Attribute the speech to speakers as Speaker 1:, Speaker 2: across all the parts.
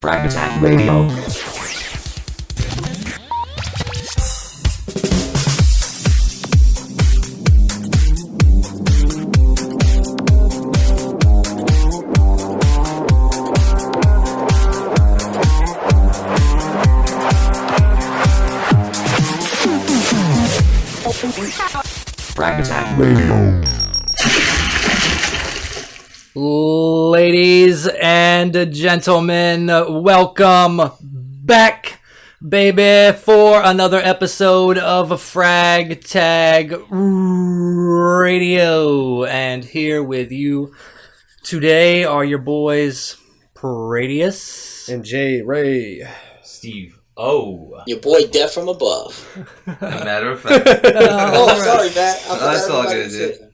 Speaker 1: Frag Radio. Frag Radio.
Speaker 2: Ladies and gentlemen, welcome back, baby, for another episode of Frag Tag Radio. And here with you today are your boys, Radius
Speaker 3: and J. Ray.
Speaker 4: Steve. Oh.
Speaker 5: Your boy Death from Above.
Speaker 4: A matter of fact.
Speaker 5: Sorry, Matt.
Speaker 4: That's all good, dude.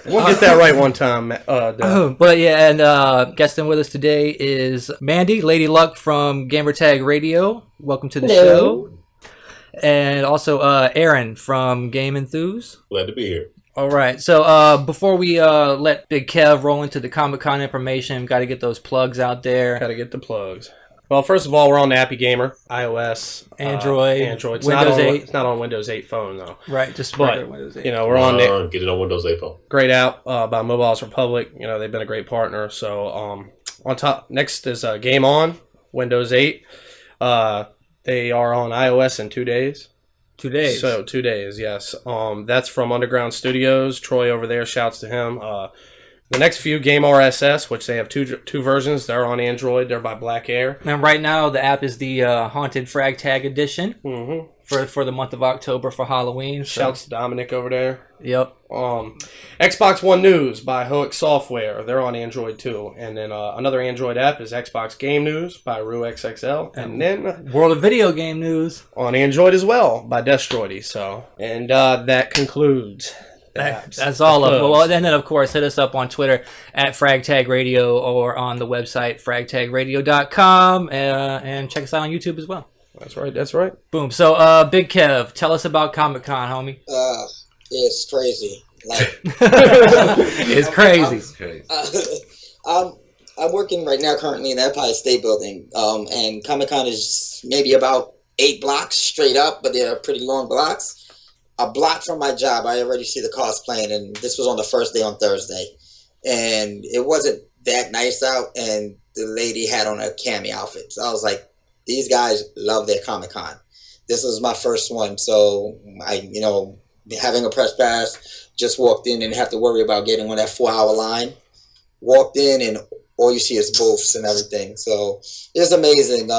Speaker 3: We'll get that right one time.
Speaker 2: But yeah, and guesting with us today is Mandy, Lady Luck from Gamertag Radio. Welcome to the show. And also Aaron from Game Enthus.
Speaker 6: Glad to be here.
Speaker 2: All right, so before we let Big Kev roll into the Comic-Con information, got to get those plugs out there.
Speaker 3: Gotta get the plugs. Well, first of all, we're on the Appy Gamer, iOS,
Speaker 2: Android.
Speaker 3: It's
Speaker 2: Windows 8.
Speaker 3: It's not on Windows 8 phone, though.
Speaker 2: Right, just
Speaker 3: But,
Speaker 2: regular Windows 8.
Speaker 3: You know, we're on there.
Speaker 6: Get it on Windows 8 phone.
Speaker 3: Great app by Mobiles Republic. You know, they've been a great partner. So, on top, next is Game On, Windows 8. They are on iOS in 2 days.
Speaker 2: 2 days.
Speaker 3: So, 2 days, yes. That's from Underground Studios. Troy over there, shouts to him. The next few, Game RSS, which they have two versions. They're on Android. They're by Black Air.
Speaker 2: And right now, the app is the Haunted Frag Tag Edition for the month of October for Halloween. So.
Speaker 3: Shouts to Dominic over there.
Speaker 2: Yep.
Speaker 3: Xbox One News by Hoek Software. They're on Android too. And then another Android app is Xbox Game News by RuXXL. And then
Speaker 2: World of Video Game News
Speaker 3: on Android as well by Destroidy. So, and that concludes.
Speaker 2: That's all of it. Well, and then, of course, hit us up on Twitter at FragTag Radio or on the website fragtagradio.com and check us out on YouTube as well.
Speaker 3: That's right.
Speaker 2: Boom. So, Big Kev, tell us about Comic-Con, homie.
Speaker 5: It's crazy. Like,
Speaker 2: it's crazy.
Speaker 5: I'm working right now currently in the Empire State Building, and Comic-Con is maybe about 8 blocks straight up, but they're pretty long blocks. A block from my job, I already see the cosplaying, and this was on the first day on Thursday. And it wasn't that nice out, and the lady had on a cami outfit. So I was like, these guys love their Comic-Con. This was my first one, so I, having a press pass, just walked in and have to worry about getting on that 4-hour line. Walked in, and all you see is booths and everything. So it was amazing.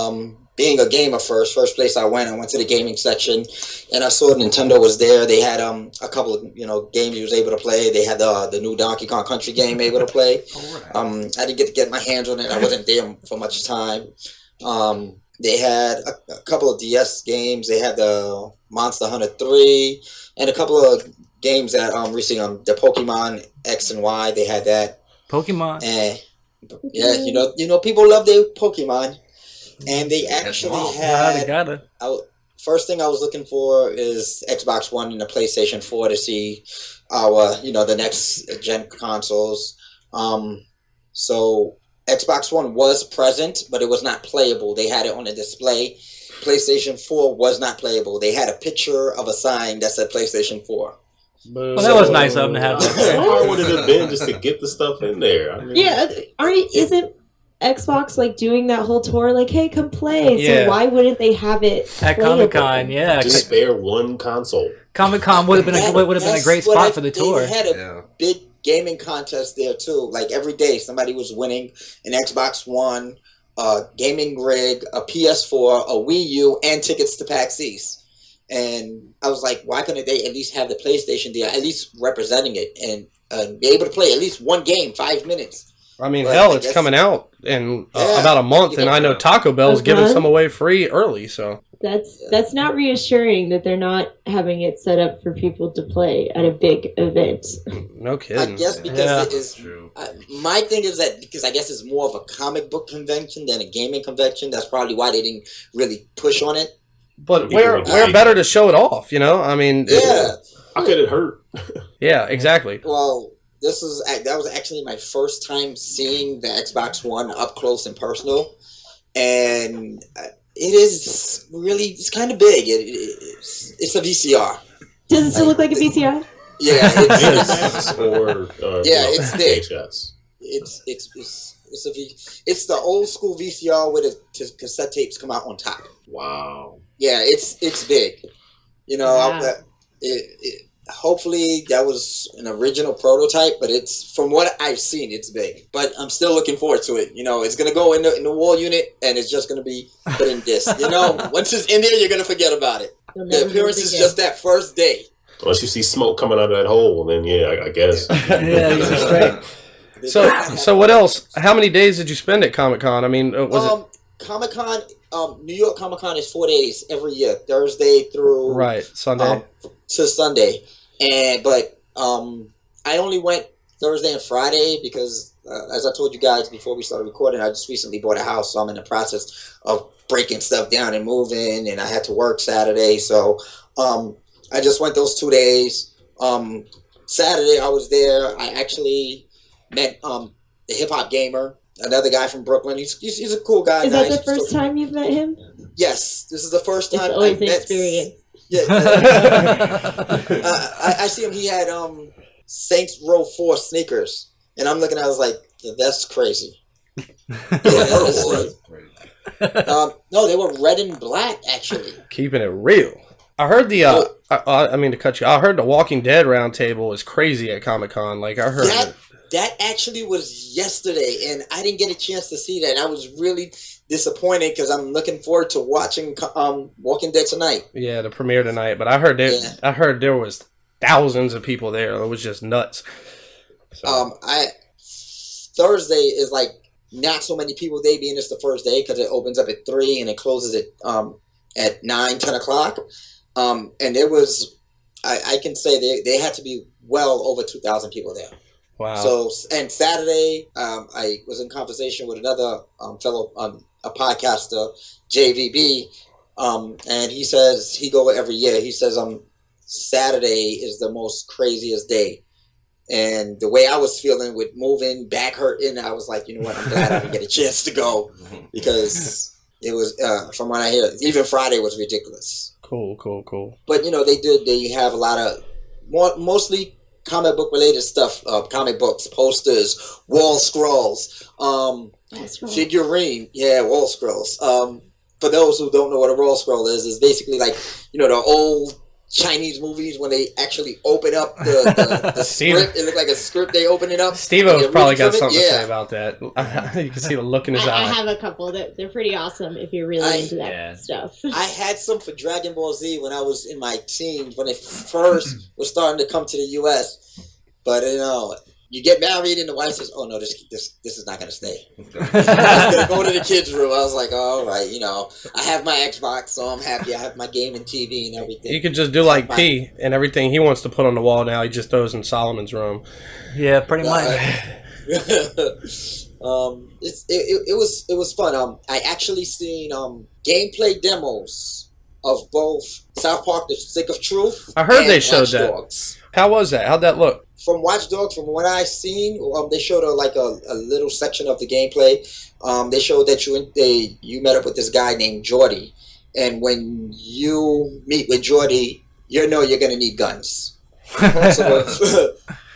Speaker 5: Being a gamer first place I went to the gaming section, and I saw Nintendo was there. They had a couple of games you was able to play. They had the new Donkey Kong Country game able to play. I didn't get to get my hands on it. I wasn't there for much time. They had a couple of DS games. They had the Monster Hunter 3 and a couple of games that recently the Pokemon X and Y. They had that
Speaker 2: Pokemon.
Speaker 5: Yeah, people love their Pokemon. And they actually had... First thing I was looking for is Xbox One and the PlayStation 4 to see our, the next gen consoles. So Xbox One was present, but it was not playable. They had it on a display. PlayStation 4 was not playable. They had a picture of a sign that said PlayStation 4.
Speaker 2: Well, that was nice of them to have that.
Speaker 6: How hard would it have been just to get the stuff in there?
Speaker 7: Isn't Xbox doing that whole tour hey, come play?
Speaker 2: Yeah.
Speaker 7: So why wouldn't they have it
Speaker 2: at Comic-Con? Yeah,
Speaker 6: just spare one console.
Speaker 2: Comic-Con would have been a great spot for the tour.
Speaker 5: They had a big gaming contest there too. Every day somebody was winning an Xbox One, a gaming rig, a PS4, a Wii U, and tickets to PAX East. And I was like, why couldn't they at least have the PlayStation there, at least representing it, and be able to play at least one game, 5 minutes?
Speaker 3: I mean, it's coming out in about a month, and I know Taco Bell's giving some away free early, so...
Speaker 7: That's not reassuring that they're not having it set up for people to play at a big event.
Speaker 3: No kidding.
Speaker 5: I guess because it is... my thing is that because I guess it's more of a comic book convention than a gaming convention, that's probably why they didn't really push on it.
Speaker 3: But where better to show it off, I mean...
Speaker 6: How could it hurt?
Speaker 3: Yeah, exactly.
Speaker 5: Well... That was actually my first time seeing the Xbox One up close and personal, and it is really, it's kind of big. It's a VCR.
Speaker 7: Does it still look like a VCR?
Speaker 5: Yeah,
Speaker 6: Yes, or
Speaker 5: yeah, it's big.
Speaker 6: VHS.
Speaker 5: It's the old school VCR where the cassette tapes come out on top.
Speaker 6: Wow.
Speaker 5: Yeah, it's big. You know,
Speaker 7: Wow.
Speaker 5: hopefully that was an original prototype, but it's, from what I've seen, it's big. But I'm still looking forward to it. You know, it's gonna go in the wall unit, and it's just gonna be put in disc. You know, once it's in there, you're gonna forget about it.
Speaker 7: You'll
Speaker 5: The
Speaker 7: never
Speaker 5: appearance
Speaker 7: do it
Speaker 5: is
Speaker 7: again.
Speaker 5: just that first day.
Speaker 6: Unless you see smoke coming out of that hole, then I guess.
Speaker 2: Yeah, these are straight.
Speaker 3: So what else? How many days did you spend at Comic-Con? I mean, was it
Speaker 5: Comic-Con, New York Comic-Con is 4 days every year, Thursday through
Speaker 3: right Sunday?
Speaker 5: to Sunday, but I only went Thursday and Friday because, as I told you guys before we started recording, I just recently bought a house, so I'm in the process of breaking stuff down and moving, and I had to work Saturday, so I just went those 2 days. Saturday I was there. I actually met the hip hop gamer, another guy from Brooklyn. He's a cool guy.
Speaker 7: Is that
Speaker 5: nice.
Speaker 7: the first time you've met him?
Speaker 5: Yes, this is the first
Speaker 7: It's
Speaker 5: time
Speaker 7: always
Speaker 5: I've
Speaker 7: an
Speaker 5: met.
Speaker 7: experience.
Speaker 5: Yeah, I see him. He had Saints Row 4 sneakers, and I'm looking at it, I was like, that's crazy. No, they were red and black, actually.
Speaker 3: Keeping it real. I heard the I mean to cut you. I heard the Walking Dead roundtable is crazy at Comic-Con. Like I heard
Speaker 5: That actually was yesterday, and I didn't get a chance to see that. And I was really disappointed because I'm looking forward to watching Walking Dead tonight.
Speaker 3: Yeah, the premiere tonight. But I heard there was thousands of people there. It was just nuts. So.
Speaker 5: Thursday is like not so many people there, being it's the first day because it opens up at 3 and it closes at 9, 10 o'clock. And there was, I can say they had to be well over 2,000 people there.
Speaker 3: Wow.
Speaker 5: So, and Saturday, I was in conversation with another fellow, a podcaster, JVB, and he says he go every year. He says Saturday is the most craziest day. And the way I was feeling with moving, back hurting, I was like, you know what, I'm glad I didn't get a chance to go because it was, from what I hear, even Friday was ridiculous.
Speaker 3: Cool.
Speaker 5: But, you know, they have a lot of, mostly comic book related stuff, comic books, posters, wall scrolls, figurine, wall scrolls. For those who don't know what a wall scroll is basically like, you know, the old Chinese movies when they actually open up the script. It looked like a script. They open it up.
Speaker 3: Steve-O's probably got something to say about that. You can see the look in his
Speaker 7: I
Speaker 3: eye.
Speaker 7: have a couple that they're pretty awesome if you're really into that stuff.
Speaker 5: I had some for Dragon Ball Z when I was in my teens when it first was starting to come to the U.S. But you know, you get married and the wife says, "Oh no, this is not gonna stay. I'm gonna go to the kids' room." I was like, "All right, you know, I have my Xbox, so I'm happy. I have my gaming TV and everything."
Speaker 3: You could just do like P and everything he wants to put on the wall now. He just throws in Solomon's room.
Speaker 2: Yeah, pretty much.
Speaker 5: It was fun. I actually seen gameplay demos of both South Park: The Stick of Truth.
Speaker 3: I heard
Speaker 5: and
Speaker 3: they showed
Speaker 5: Watch
Speaker 3: that.
Speaker 5: Dogs.
Speaker 3: How was that? How'd that look?
Speaker 5: From Watch Dogs, from what I seen, they showed a little section of the gameplay. They showed that you met up with this guy named Jordy, and when you meet with Jordy, you know you're gonna need guns.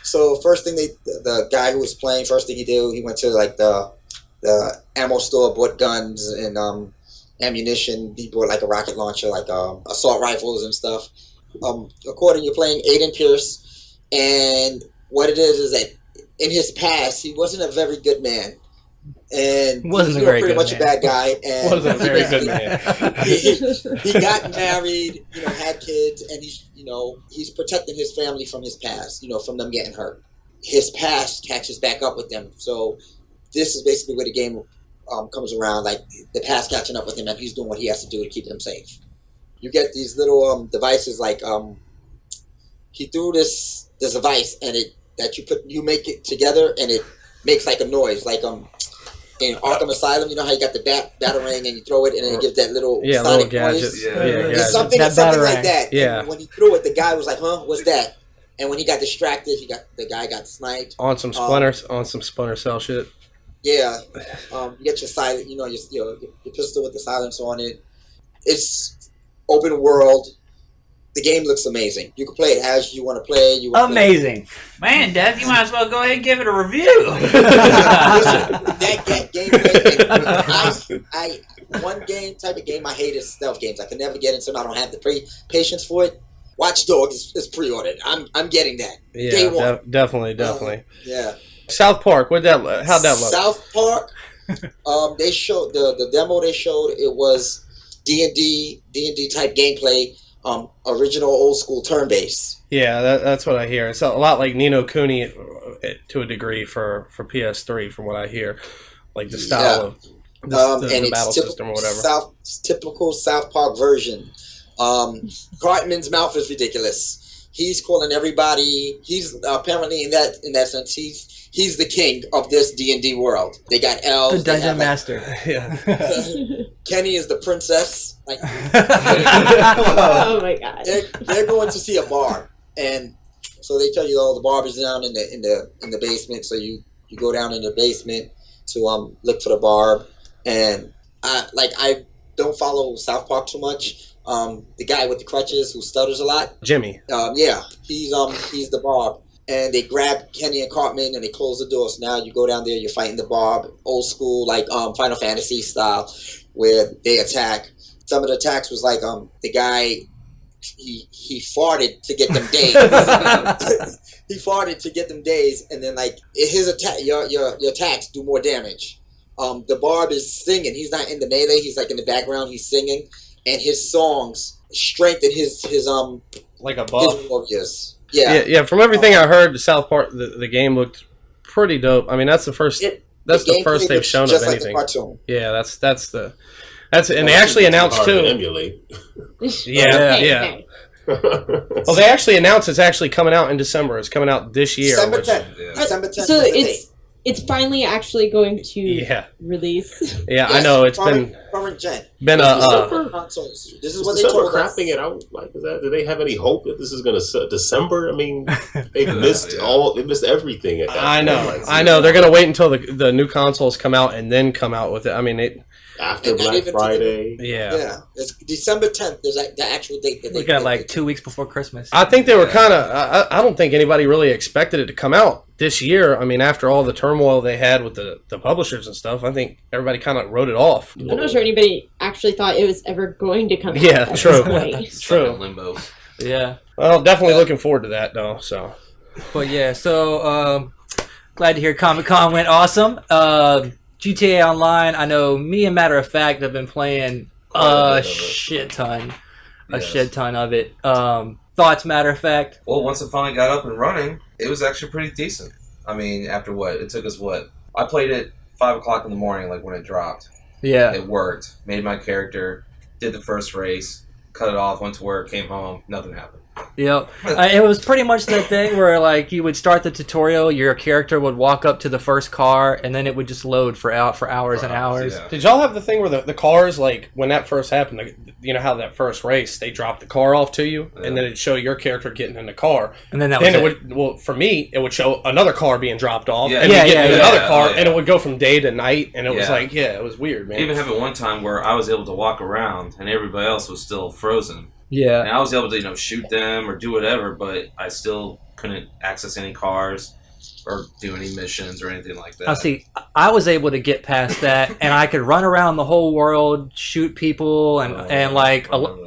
Speaker 5: So first thing the guy who was playing, first thing he did, he went to like the ammo store, bought guns and ammunition. He bought like a rocket launcher, like assault rifles and stuff. According, you're playing Aiden Pierce. And what it is that in his past, he wasn't a very good man. And he was pretty much a bad guy. And
Speaker 3: wasn't a very good man.
Speaker 5: he got married, you know, had kids, and he's protecting his family from his past, you know, from them getting hurt. His past catches back up with them. So this is basically where the game comes around, like the past catching up with him, and he's doing what he has to do to keep them safe. You get these little devices like he threw this device and you make it together and it makes like a noise, like in Arkham Asylum, you know how you got the batarang and you throw it and then it gives that little sonic noise. It's something like that.
Speaker 3: Yeah.
Speaker 5: And when he threw it, the guy was like, "Huh, what's that?" And when he got distracted, the guy got sniped
Speaker 3: On some Splinter Cell shit.
Speaker 5: Yeah, you get your silent, your pistol with the silence on it. It's open world. The game looks amazing. You can play it as you want to play.
Speaker 2: Amazing.
Speaker 4: Man, Dev, you might as well go ahead and give it a review.
Speaker 5: Listen, that gameplay. One type of game I hate is stealth games. I can never get into them. I don't have the patience for it. Watch Dogs is pre-ordered. I'm getting that.
Speaker 3: Yeah,
Speaker 5: Day one.
Speaker 3: definitely.
Speaker 5: Yeah.
Speaker 3: South Park, how'd that look?
Speaker 5: South Park. They showed the demo. They showed it was D&D type gameplay. Original old school turn based.
Speaker 3: Yeah, that's what I hear. It's a lot like Ni no Kuni to a degree for PS3, from what I hear. Like the style of the battle system or whatever.
Speaker 5: Typical South Park version. Cartman's mouth is ridiculous. He's calling everybody. He's apparently in that sense. He's the king of this D&D world. They got elves.
Speaker 2: The dungeon master.
Speaker 3: Yeah.
Speaker 5: Kenny is the princess. Like,
Speaker 7: Oh my god.
Speaker 5: they're going to see a bar, and so they tell you, the bar is down in the basement. So you go down in the basement to look for the bar. And I don't follow South Park too much. The guy with the crutches who stutters a lot,
Speaker 3: Jimmy.
Speaker 5: He's the Barb. And they grab Kenny and Cartman and they close the door. So now you go down there, you're fighting the Barb, old school, like Final Fantasy style, where they attack. Some of the attacks was like the guy, he farted to get them days. He farted to get them days, and then like his attack, your attacks do more damage. The Barb is singing. He's not in the melee. He's like in the background. He's singing, and his songs strengthen his
Speaker 3: like a buff.
Speaker 5: His warriors.
Speaker 3: Yeah. From everything I heard, the South Park, the game looked pretty dope. I mean, that's the first. That's the first they've shown of anything.
Speaker 5: Like the
Speaker 3: yeah, that's and they actually announced too.
Speaker 6: Emulate.
Speaker 3: Yeah. Well, they actually announced it's actually coming out in December. It's coming out this year.
Speaker 5: December 10th. December 10th.
Speaker 7: So it's finally actually going to release.
Speaker 3: Yeah, yes, I know. It's
Speaker 5: current gen.
Speaker 3: Been
Speaker 5: consoles. This is what they told us.
Speaker 6: Crapping it out like that. Do they have any hope that this is going to December? I mean, they've missed They missed everything. At that
Speaker 3: I know. They're going to wait until the new consoles come out and then come out with it. I mean,
Speaker 6: after Black Friday.
Speaker 5: Yeah. It's December 10th. There's like the actual date that
Speaker 2: they got like 2 weeks before Christmas.
Speaker 3: I think they were kind of. I don't think anybody really expected it to come out this year. I mean, after all the turmoil they had with the publishers and stuff, I think everybody kind of wrote it off.
Speaker 7: I'm not sure anybody actually thought it was ever going to come out.
Speaker 3: Yeah, true.
Speaker 4: True. Limbo.
Speaker 2: Yeah.
Speaker 3: Well, definitely looking forward to that though. So.
Speaker 2: But yeah, so glad to hear Comic-Con went awesome. GTA Online, I know me and Matter of Fact have been playing a shit ton of it. Thoughts, Matter of Fact?
Speaker 4: Well, once it finally got up and running, it was actually pretty decent. I mean, after it took us I played it 5 o'clock in the morning, like when it dropped.
Speaker 2: Yeah.
Speaker 4: It worked. Made my character, did the first race, cut it off, went to work, came home, nothing happened.
Speaker 2: Yep. It was pretty much that thing where like you would start the tutorial, your character would walk up to the first car, and then it would just load for hours and hours.
Speaker 3: Yeah. Did y'all have the thing where the cars, like when that first happened, you know how that first race they dropped the car off to you, and then it'd show your character getting in the car,
Speaker 2: and then
Speaker 3: for me it would show another car being dropped off,
Speaker 2: and
Speaker 3: another car, and it would go from day to night, and it was like it was weird, man.
Speaker 4: Even happened one time where I was able to walk around and everybody else was still frozen.
Speaker 2: Yeah,
Speaker 4: and I was able to shoot them or do whatever, but I still couldn't access any cars or do any missions or anything like that.
Speaker 2: Now, see, I was able to get past that, and I could run around the whole world, shoot people, and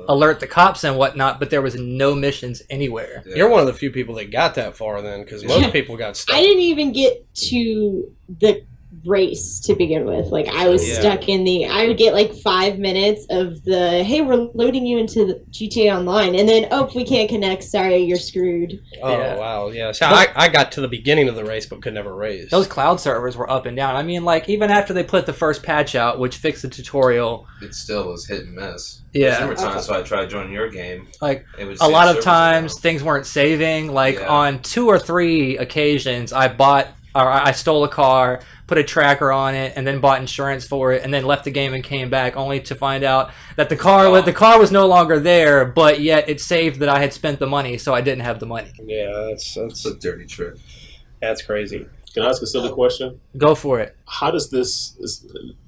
Speaker 2: alert the cops and whatnot. But there was no missions anywhere.
Speaker 3: Yeah. You're one of the few people that got that far, then, because most people got stuck.
Speaker 7: I didn't even get to the race to begin with. Like I was stuck in I would get like 5 minutes of the hey, we're loading you into the GTA Online, and then we can't connect, sorry, you're screwed.
Speaker 3: Wow, yeah. So I got to the beginning of the race but could never race.
Speaker 2: Those cloud servers were up and down. I mean, like even after they put the first patch out, which fixed the tutorial,
Speaker 4: it still was hit and miss.
Speaker 2: Yeah,
Speaker 4: there were times I tried joining your game,
Speaker 2: like a lot of times things weren't saving. Like on 2 or 3 occasions I stole a car, put a tracker on it, and then bought insurance for it, and then left the game and came back, only to find out that the car was no longer there, but yet it saved that I had spent the money, so I didn't have the money.
Speaker 3: Yeah, that's
Speaker 4: a dirty trick.
Speaker 3: That's crazy.
Speaker 6: Can I ask a silly question?
Speaker 2: Go for it.
Speaker 6: How does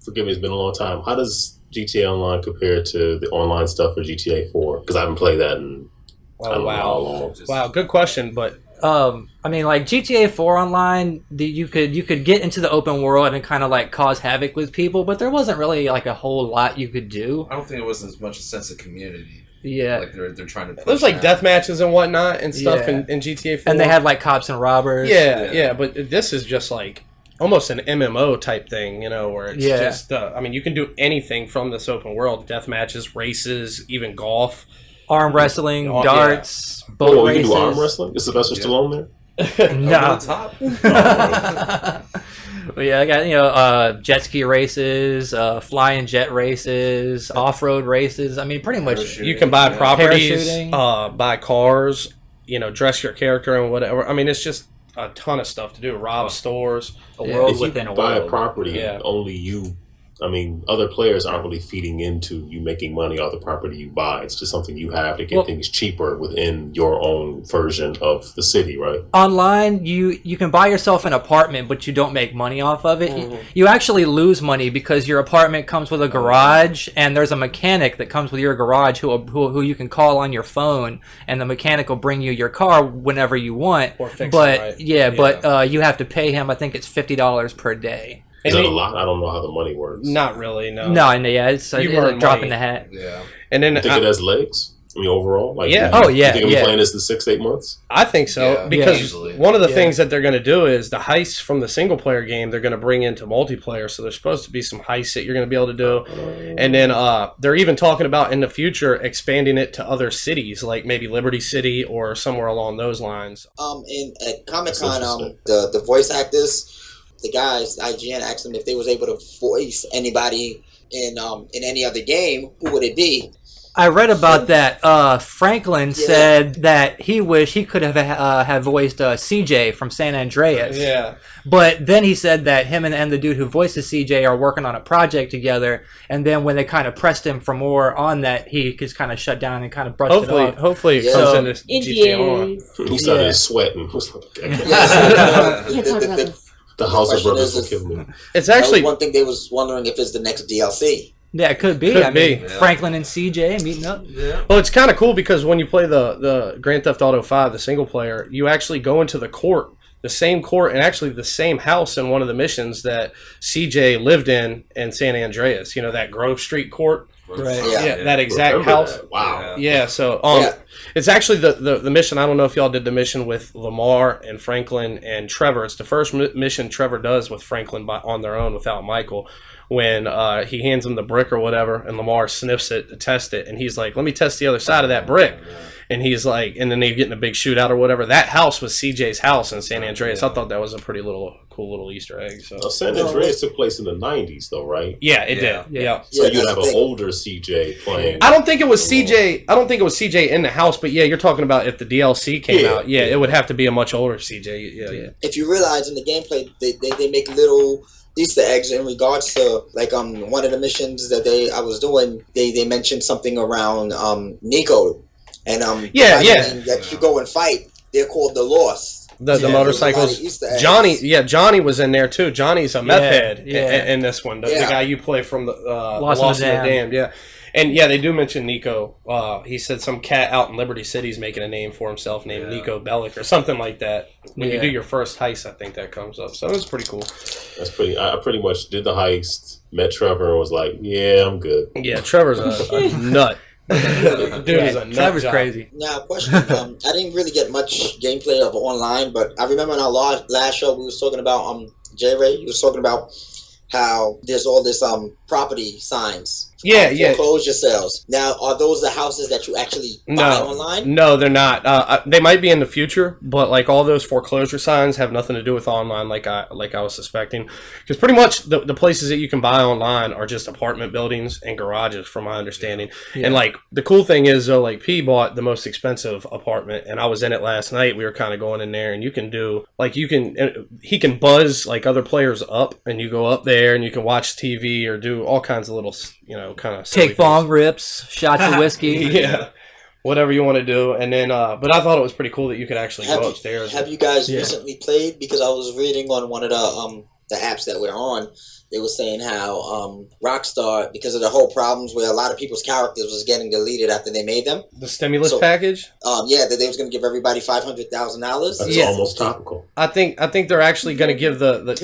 Speaker 6: forgive me, it's been a long time. How does GTA Online compare to the online stuff for GTA 4? Because I haven't played that in I don't know how long.
Speaker 3: Wow, good question, but
Speaker 2: I mean, like GTA 4 online, you could get into the open world and kind of like cause havoc with people, but there wasn't really like a whole lot you could do.
Speaker 4: I don't think it was as much a sense of community.
Speaker 2: Yeah,
Speaker 4: Like they're trying to.
Speaker 3: there's like death matches and whatnot and stuff in GTA 4,
Speaker 2: and they had like cops and robbers.
Speaker 3: Yeah, but this is just like almost an MMO type thing, where it's just. I mean, you can do anything from this open world: death matches, races, even golf.
Speaker 2: Arm wrestling, darts, boat
Speaker 6: you
Speaker 2: races.
Speaker 6: can do arm wrestling? Is Sylvester Stallone there?
Speaker 2: No.
Speaker 4: Over the top.
Speaker 2: But yeah, I got jet ski races, flying jet races, off-road races. I mean, pretty much
Speaker 3: You can buy properties,
Speaker 2: Parachuting.
Speaker 3: buy cars, dress your character and whatever. I mean, it's just a ton of stuff to do. Rob stores.
Speaker 8: A world
Speaker 6: If you
Speaker 8: within a
Speaker 6: buy
Speaker 8: world.
Speaker 6: a property, only you. I mean, other players aren't really feeding into you making money off the property you buy. It's just something you have to get things cheaper within your own version of the city, right?
Speaker 2: Online, you can buy yourself an apartment, but you don't make money off of it.
Speaker 3: Mm-hmm.
Speaker 2: You actually lose money because your apartment comes with a garage, and there's a mechanic that comes with your garage who you can call on your phone, and the mechanic will bring you your car whenever you want.
Speaker 3: Or fix
Speaker 2: but
Speaker 3: it, right?
Speaker 2: but you have to pay him. I think it's $50 per day.
Speaker 6: Is that a lot? I don't know how the money works.
Speaker 3: Not really, no.
Speaker 2: No, it's
Speaker 3: You
Speaker 2: it's
Speaker 3: earn
Speaker 2: a drop
Speaker 3: money.
Speaker 2: in the hat.
Speaker 4: Yeah.
Speaker 3: And then
Speaker 6: You think it has legs? I mean, overall? Like,
Speaker 3: Yeah.
Speaker 2: Oh, yeah,
Speaker 6: You think I'm
Speaker 2: yeah.
Speaker 6: playing this in 6-8 months?
Speaker 3: I think so,
Speaker 4: Yeah,
Speaker 3: because
Speaker 4: easily.
Speaker 3: one of the things that they're going to do is the heists from the single player game they're going to bring into multiplayer. So there's supposed to be some heists that you're going to be able to do, and then they're even talking about in the future expanding it to other cities, like maybe Liberty City or somewhere along those lines.
Speaker 5: At Comic-Con,
Speaker 6: interesting.
Speaker 5: the voice actors, the guys, IGN asked them if they was able to voice anybody in any other game, who would it be?
Speaker 2: I read about that. Franklin said that he wished he could have voiced CJ from San Andreas.
Speaker 3: Yeah.
Speaker 2: But then he said that him and the dude who voices CJ are working on a project together. And then when they kind of pressed him for more on that, he just kind of shut down and kind of brushed it off.
Speaker 3: Hopefully it
Speaker 5: Yeah.
Speaker 3: comes
Speaker 5: So,
Speaker 3: into GTA Online.
Speaker 7: NDAs.
Speaker 6: He started sweating. Was like,
Speaker 7: Can't talk about this.
Speaker 6: the House of
Speaker 5: question
Speaker 6: Brothers will
Speaker 5: is-
Speaker 6: kill me.
Speaker 3: It's
Speaker 5: That was
Speaker 3: actually
Speaker 5: one thing they was wondering if it's the next DLC.
Speaker 2: Yeah, it could be.
Speaker 3: Could
Speaker 2: I mean,
Speaker 3: be.
Speaker 4: Yeah.
Speaker 2: Franklin and CJ meeting up.
Speaker 4: Yeah.
Speaker 3: well, it's kind of cool because when you play the Grand Theft Auto 5, the single player, you actually go into the court, the same court, and actually the same house in one of the missions that CJ lived in San Andreas. that Grove Street court.
Speaker 2: Right.
Speaker 3: Yeah, that exact
Speaker 6: Remember
Speaker 3: house.
Speaker 6: that. Wow.
Speaker 3: Yeah, so
Speaker 5: Yeah.
Speaker 3: it's actually the mission. I don't know if y'all did the mission with Lamar and Franklin and Trevor. It's the first mission Trevor does with Franklin on their own without Michael. When he hands him the brick or whatever, and Lamar sniffs it to test it, and he's like, "Let me test the other side of that brick." And he's like, and then they get in a big shootout or whatever. That house was CJ's house in San Andreas. I thought that was a pretty cool little Easter egg. So
Speaker 6: San Andreas took place in the 90s, though, right?
Speaker 3: yeah, it
Speaker 4: Yeah.
Speaker 3: did. Yeah.
Speaker 6: So
Speaker 5: Yeah,
Speaker 6: you'd
Speaker 5: that's
Speaker 6: have
Speaker 5: the
Speaker 6: an
Speaker 5: thing.
Speaker 6: older CJ playing.
Speaker 3: I don't think it was CJ. I don't think it was CJ in the house, but yeah, you're talking about if the DLC came out. Yeah, it would have to be a much older CJ. Yeah.
Speaker 5: If you realize in the gameplay, they make little Easter eggs in regards to one of the missions that I was doing. They mentioned something around Nico and
Speaker 3: Yeah,
Speaker 5: the
Speaker 3: yeah.
Speaker 5: fighting that you go and fight. They're called the Lost.
Speaker 3: The
Speaker 5: There's a
Speaker 3: motorcycles.
Speaker 5: lot of Easter eggs.
Speaker 3: Johnny was in there too. Johnny's a meth
Speaker 2: Yeah,
Speaker 3: head
Speaker 2: yeah.
Speaker 3: in this one. The guy you play from the
Speaker 2: Lost in the
Speaker 3: in the Damned. Yeah. And yeah, they do mention Nico. He said some cat out in Liberty City is making a name for himself named Nico Bellic or something like that. When you do your first heist, I think that comes up. So it was pretty cool.
Speaker 6: That's pretty. I pretty much did the heist, met Trevor, and was like, "Yeah, I'm good."
Speaker 3: Yeah, Trevor's a nut. Dude is a nut
Speaker 2: Trevor's
Speaker 3: job.
Speaker 2: crazy.
Speaker 5: Now, question. I didn't really get much gameplay of online, but I remember in our last show we was talking about J Ray. You was talking about how there's all this property signs.
Speaker 3: Yeah.
Speaker 5: Foreclosure sales. Now, are those the houses that you actually buy online?
Speaker 3: No, they're not. They might be in the future, but like all those foreclosure signs have nothing to do with online, like I was suspecting. Because pretty much the places that you can buy online are just apartment buildings and garages, from my understanding.
Speaker 2: Yeah.
Speaker 3: And like the cool thing is though, like P bought the most expensive apartment, and I was in it last night. We were kind of going in there, and you can do like he can buzz like other players up, and you go up there and you can watch TV or do all kinds of little kind of
Speaker 2: Take bong rips, shots of whiskey.
Speaker 3: yeah. whatever you want to do. And then, but I thought it was pretty cool that you could actually go upstairs.
Speaker 5: Have you guys recently played? Because I was reading on one of the apps that we're on. They were saying how Rockstar, because of the whole problems where a lot of people's characters was getting deleted after they made them.
Speaker 3: The stimulus package?
Speaker 5: That they was going to give everybody $500,000.
Speaker 6: That's almost topical.
Speaker 3: I think they're actually going to give the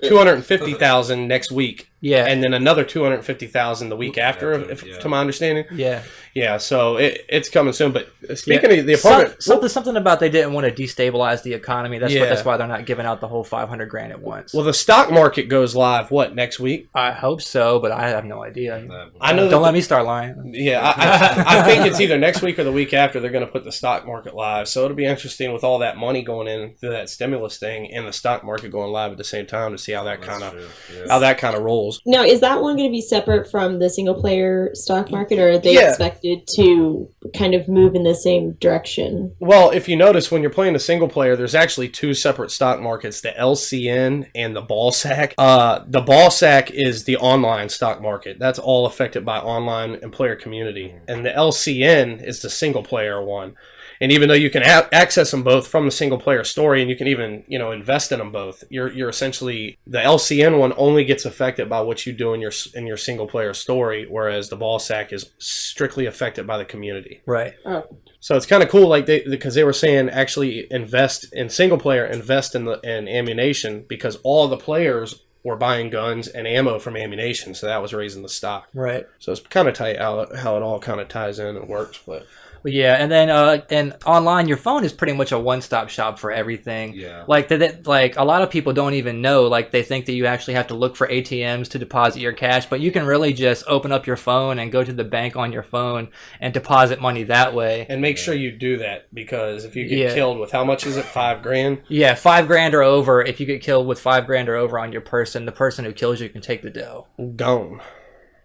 Speaker 3: $250,000 next week.
Speaker 2: Yeah.
Speaker 3: And then another $250,000 the week after, to my understanding.
Speaker 2: Yeah.
Speaker 3: Yeah, so it's coming soon. But speaking of the apartment,
Speaker 2: something about they didn't want to destabilize the economy. That's why they're not giving out the whole $500,000 at once.
Speaker 3: Well, the stock market goes live next week?
Speaker 2: I hope so, but I have no idea.
Speaker 3: I know.
Speaker 2: Don't let me start lying.
Speaker 3: Yeah, I think it's either next week or the week after they're going to put the stock market live. So it'll be interesting with all that money going in through that stimulus thing and the stock market going live at the same time to see how that kind of rolls.
Speaker 7: Now, is that one going to be separate from the single player stock market, or are they expected to kind of move in the same direction?
Speaker 3: Well, if you notice, when you're playing a single player, there's actually two separate stock markets, the LCN and the ball sack. The ball sack is the online stock market. That's all affected by online and player community. And the LCN is the single player one. And even though you can access them both from the single player story, and you can even invest in them both, you're essentially, the LCN one only gets affected by what you do in your single player story, whereas the ball sack is strictly affected by the community.
Speaker 2: Right.
Speaker 7: Oh.
Speaker 3: So it's kind of cool, because they were saying actually invest in single player, invest in ammunition, because all the players were buying guns and ammo from ammunition, so that was raising the stock.
Speaker 2: Right. So
Speaker 3: it's kind of tight how it all kind of ties in and works, but.
Speaker 2: Yeah, and then and online, your phone is pretty much a one-stop shop for everything.
Speaker 4: Yeah.
Speaker 2: Like a lot of people don't even know. Like they think that you actually have to look for ATMs to deposit your cash, but you can really just open up your phone and go to the bank on your phone and deposit money that way.
Speaker 3: And make sure you do that, because if you get killed with, how much is it? $5,000?
Speaker 2: Yeah, $5,000 or over. If you get killed with $5,000 or over on your person, the person who kills you can take the dough.
Speaker 3: Gone.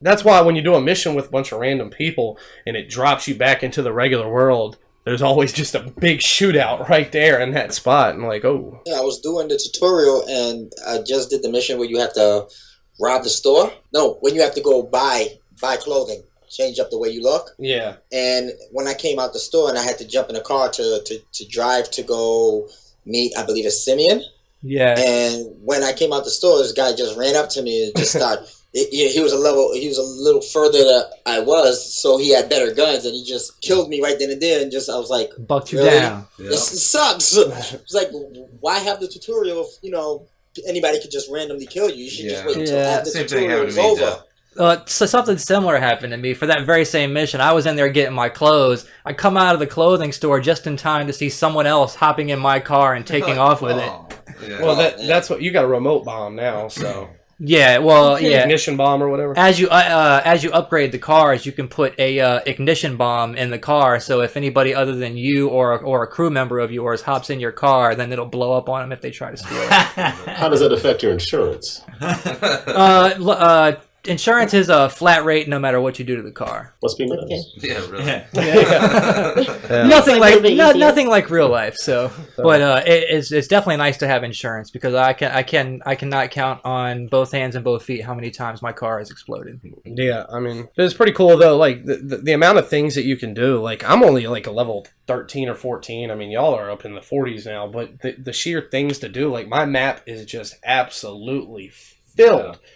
Speaker 3: That's why when you do a mission with a bunch of random people and it drops you back into the regular world, there's always just a big shootout right there in that spot. And oh.
Speaker 5: Yeah, I was doing the tutorial and I just did the mission where you have to rob the store. No, when you have to go buy clothing, change up the way you look.
Speaker 3: Yeah. And
Speaker 5: when I came out the store and I had to jump in a car to drive to go meet, I believe it's Simeon.
Speaker 2: Yeah.
Speaker 5: And when I came out the store, this guy just ran up to me and just started. He was a little further than I was, so he had better guns, and he just killed me right then and there. And I was like,
Speaker 2: bucked you down.
Speaker 5: This sucks. It's like, why have the tutorial if anybody could just randomly kill you? You should just wait until after the tutorial is over.
Speaker 2: So something similar happened to me for that very same mission. I was in there getting my clothes. I come out of the clothing store just in time to see someone else hopping in my car and taking off with it.
Speaker 3: Yeah. Well, that's what you got, a remote bomb now, so.
Speaker 2: Yeah, well, yeah.
Speaker 3: Ignition bomb or whatever.
Speaker 2: As you upgrade the cars, you can put a ignition bomb in the car. So if anybody other than you or a crew member of yours hops in your car, then it'll blow up on them if they try to steal it.
Speaker 6: How does that affect your insurance?
Speaker 2: Insurance is a flat rate no matter what you do to the car.
Speaker 6: Must be nice.
Speaker 4: Yeah, really.
Speaker 2: Yeah. Nothing like real life. But it's definitely nice to have insurance, because I cannot count on both hands and both feet how many times my car has exploded.
Speaker 3: Yeah, I mean, it's pretty cool though. Like the amount of things that you can do. Like I'm only like a level 13 or 14. I mean, y'all are up in the 40s now. But the sheer things to do. Like my map is just absolutely filled. Yeah.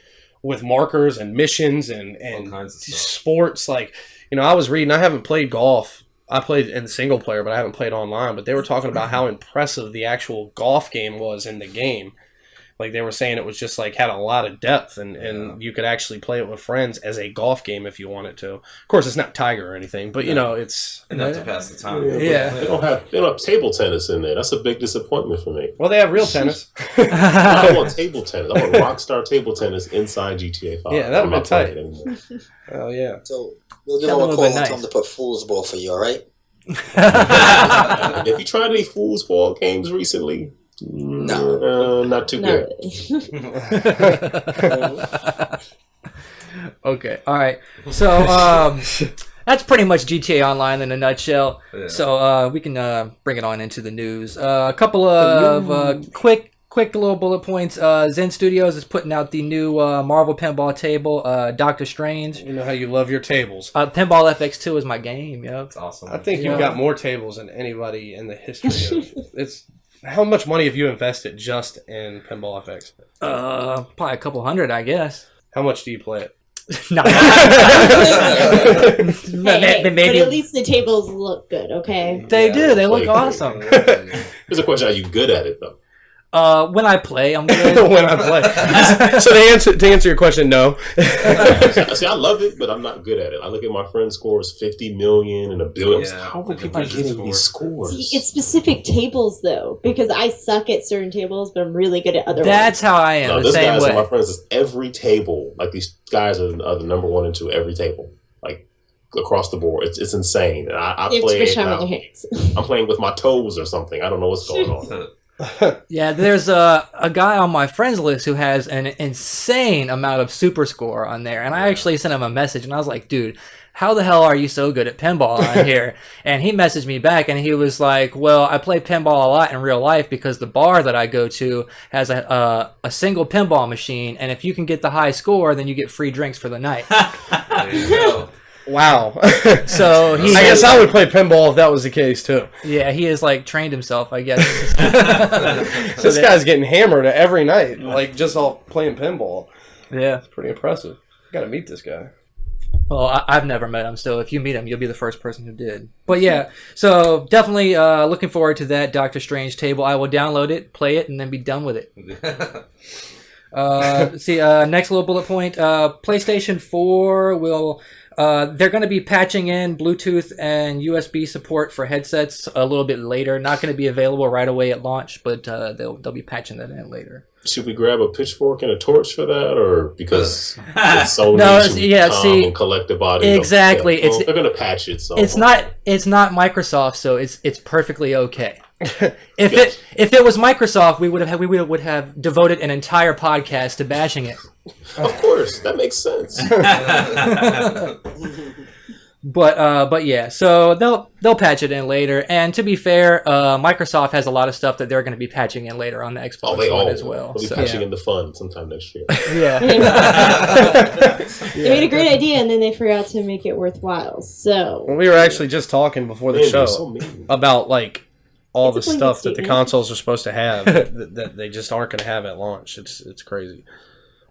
Speaker 3: With markers and missions and sports. Like, I was reading, I haven't played golf. I played in single player, but I haven't played online. But they were talking about how impressive the actual golf game was in the game. Like, they were saying it was just, had a lot of depth, and you could actually play it with friends as a golf game if you wanted to. Of course, it's not Tiger or anything, but, it's...
Speaker 4: enough to pass the time.
Speaker 2: Yeah.
Speaker 6: They don't have table tennis in there. That's a big disappointment for me.
Speaker 3: Well, they have real tennis.
Speaker 6: I want table tennis. I want Rockstar table tennis inside GTA 5.
Speaker 3: Yeah, that would be tight. Hell yeah.
Speaker 5: So, we'll give them a call and tell them to put foosball for you, all right?
Speaker 6: Have you tried any foosball games recently?
Speaker 5: No.
Speaker 6: Not too good.
Speaker 2: Okay, all right. So that's pretty much GTA Online in a nutshell. Yeah. So we can bring it on into the news. A couple of quick quick little bullet points. Zen Studios is putting out the new Marvel pinball table, Doctor Strange.
Speaker 3: You know how you love your tables.
Speaker 2: Pinball FX 2 is my game. Yep.
Speaker 4: That's awesome.
Speaker 3: I think you've got more tables than anybody in the history of it's. How much money have you invested just in Pinball FX?
Speaker 2: Probably a couple hundred, I guess.
Speaker 3: How much do you play it?
Speaker 2: No.
Speaker 7: But
Speaker 2: Maybe
Speaker 7: at least the tables look good, okay?
Speaker 2: they do. They look
Speaker 6: Like-
Speaker 2: awesome.
Speaker 6: There's a question: are you good at it though?
Speaker 2: When I play, I'm good.
Speaker 3: When I play. So to answer your question, no.
Speaker 6: See, I love it, but I'm not good at it. I look at my friends' scores, 50 million and a billion.
Speaker 4: Yeah,
Speaker 6: How are
Speaker 4: the
Speaker 6: people
Speaker 4: division
Speaker 6: getting these scores?
Speaker 7: See, it's specific tables, though, because I suck at certain tables, but I'm really good at other
Speaker 2: That's
Speaker 7: ones.
Speaker 2: how I am.
Speaker 6: No,
Speaker 2: The
Speaker 6: this
Speaker 2: same
Speaker 6: guys
Speaker 2: way.
Speaker 6: and my friends is every table. Like these guys are the number 1 and 2 every table, like across the board. It's insane. And I
Speaker 7: They have too
Speaker 6: play.
Speaker 7: much time on their hands.
Speaker 6: I'm playing with my toes or something. I don't know what's going on.
Speaker 2: Yeah, there's a guy on my friends list who has an insane amount of super score on there, and I actually sent him a message, and I was like, dude, how the hell are you so good at pinball on here? And he messaged me back, and he was like, well, I play pinball a lot in real life because the bar that I go to has a single pinball machine, and if you can get the high score, then you get free drinks for the night.
Speaker 4: There you go.
Speaker 3: Wow.
Speaker 2: So
Speaker 3: I guess I would play pinball if that was the case too.
Speaker 2: Yeah, he has like trained himself, I guess.
Speaker 3: This guy's getting hammered every night, like just all playing pinball.
Speaker 2: Yeah.
Speaker 3: It's pretty impressive. Got to meet this guy.
Speaker 2: Well, I've never met him, so if you meet him, you'll be the first person who did. But yeah, so definitely looking forward to that Doctor Strange table. I will download it, play it, and then be done with it. Next little bullet point. PlayStation 4 will... they're going to be patching in Bluetooth and USB support for headsets a little bit later. Not going to be available right away at launch, but they'll be patching that in later.
Speaker 6: Should we grab a pitchfork and a torch for that, or because it's Sony?
Speaker 2: No,
Speaker 6: should we
Speaker 2: yeah,
Speaker 6: come
Speaker 2: see,
Speaker 6: and collect the body.
Speaker 2: exactly.
Speaker 6: Well, they're gonna patch it. So
Speaker 2: It's not Microsoft, so it's perfectly okay. If it was Microsoft, we would have devoted an entire podcast to bashing it.
Speaker 6: Of course, that makes sense.
Speaker 2: But yeah, so they'll patch it in later. And to be fair, Microsoft has a lot of stuff that they're going to be patching in later on the Xbox One as well.
Speaker 6: They'll be
Speaker 2: So,
Speaker 6: patching in the fun sometime next year.
Speaker 2: yeah.
Speaker 7: They made a great idea, and then they forgot to make it worthwhile. So
Speaker 3: We were actually just talking before the
Speaker 6: Man,
Speaker 3: show
Speaker 6: you're so mean.
Speaker 3: about like all the
Speaker 7: It's a blanket
Speaker 3: stuff that the
Speaker 7: statement.
Speaker 3: consoles are supposed to have that they just aren't going to have at launch. It's crazy.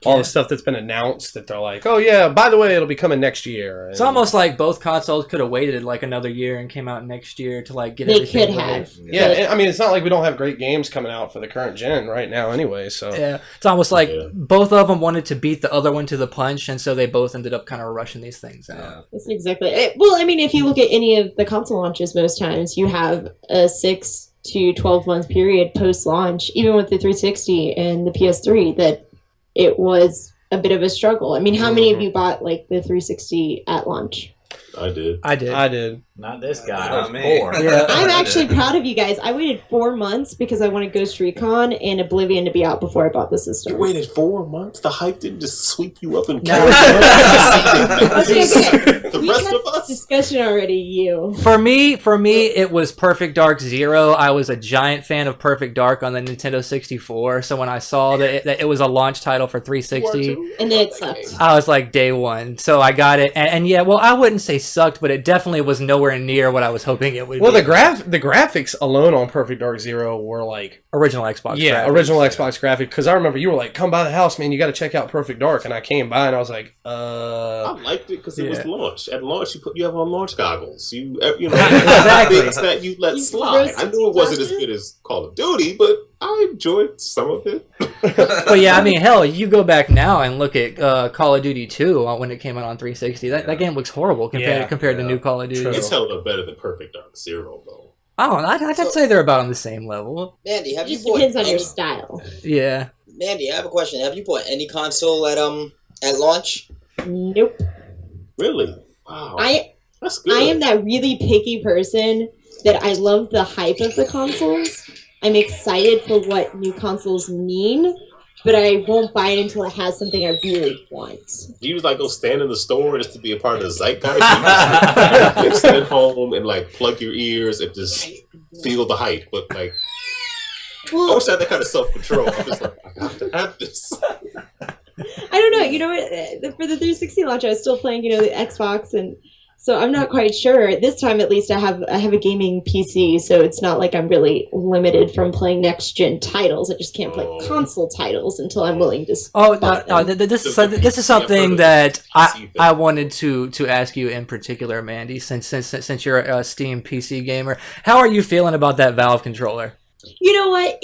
Speaker 3: All the stuff that's been announced that they're like, oh yeah, by the way, it'll be coming next year.
Speaker 2: It's almost like both consoles could have waited like another year and came out next year to like get
Speaker 7: they
Speaker 2: everything
Speaker 7: could
Speaker 2: right.
Speaker 7: have.
Speaker 3: Yeah, I mean, it's not like we don't have great games coming out for the current gen right now anyway, so...
Speaker 2: Yeah, it's almost like
Speaker 6: Yeah.
Speaker 2: both of them wanted to beat the other one to the punch, and so they both ended up kind of rushing these things out.
Speaker 4: Yeah.
Speaker 7: That's exactly it. Well, I mean, if you look at any of the console launches, most times you have a 6 to 12 month period post launch, even with the 360 and the PS3, that it was a bit of a struggle. I mean, how many of you bought like the 360 at launch?
Speaker 6: I did.
Speaker 2: I did.
Speaker 3: I did.
Speaker 8: Not this guy.
Speaker 4: Not
Speaker 8: I was
Speaker 4: me.
Speaker 8: bored.
Speaker 2: Yeah.
Speaker 7: I'm actually proud of you guys. I waited 4 months because I wanted Ghost Recon and Oblivion to be out before I bought the system.
Speaker 6: You waited 4 months. The hype didn't just sweep you up and
Speaker 2: No.
Speaker 6: carry you.
Speaker 7: Okay.
Speaker 6: The
Speaker 7: We
Speaker 6: rest
Speaker 7: had
Speaker 6: of
Speaker 7: this
Speaker 6: us.
Speaker 7: discussion already, you.
Speaker 2: For me, it was Perfect Dark Zero. I was a giant fan of Perfect Dark on the Nintendo 64. So when I saw that it was a launch title for 360,
Speaker 7: And then it sucked.
Speaker 2: I was like day one. So I got it, and yeah, well, I wouldn't say sucked, but it definitely was nowhere near what I was hoping it would.
Speaker 3: Well,
Speaker 2: be.
Speaker 3: the graphics alone on Perfect Dark Zero were like...
Speaker 2: original Xbox.
Speaker 3: Yeah,
Speaker 2: graphics.
Speaker 3: original Xbox graphic. Because I remember you were like, come by the house, man, you got to check out Perfect Dark. And I came by and I was like,
Speaker 6: I liked it because it was
Speaker 2: Yeah.
Speaker 6: launch. At launch, you have on launch goggles. You know,
Speaker 2: Exactly.
Speaker 6: things that you let
Speaker 7: You
Speaker 6: slide. I knew it wasn't as
Speaker 7: roasted
Speaker 6: good as Call of Duty, but I enjoyed some of it.
Speaker 2: But yeah, I mean, hell, you go back now and look at Call of Duty 2 when it came out on 360. That game looks horrible compared to new Call of Duty.
Speaker 3: True.
Speaker 6: It's hella better than Perfect Dark Zero, though.
Speaker 2: Oh, I'd say they're about on the same level.
Speaker 5: Mandy, have you
Speaker 7: Just
Speaker 5: bought
Speaker 7: depends on your
Speaker 5: any,
Speaker 7: style.
Speaker 2: Yeah.
Speaker 5: Mandy, I have a question. Have you bought any console at launch?
Speaker 7: Nope.
Speaker 6: Really? Wow. That's good.
Speaker 7: I am that really picky person that I love the hype of the consoles. I'm excited for what new consoles mean, but I won't buy it until it has something I really want.
Speaker 6: You just like go stand in the store just to be a part of the zeitgeist. You just sit at home and like plug your ears and just feel the hype. But like,
Speaker 7: Well,
Speaker 6: I wish I had that kind of self-control. I'm just like, I have to have this.
Speaker 7: I don't know. You know what? For the 360 launch, I was still playing, the Xbox, and so I'm not quite sure. This time, at least, I have a gaming PC, so it's not like I'm really limited from playing next-gen titles. I just can't play console titles until I'm willing to.
Speaker 2: This is something that I wanted to ask you in particular, Mandy, since you're a Steam PC gamer. How are you feeling about that Valve controller?
Speaker 7: You know what?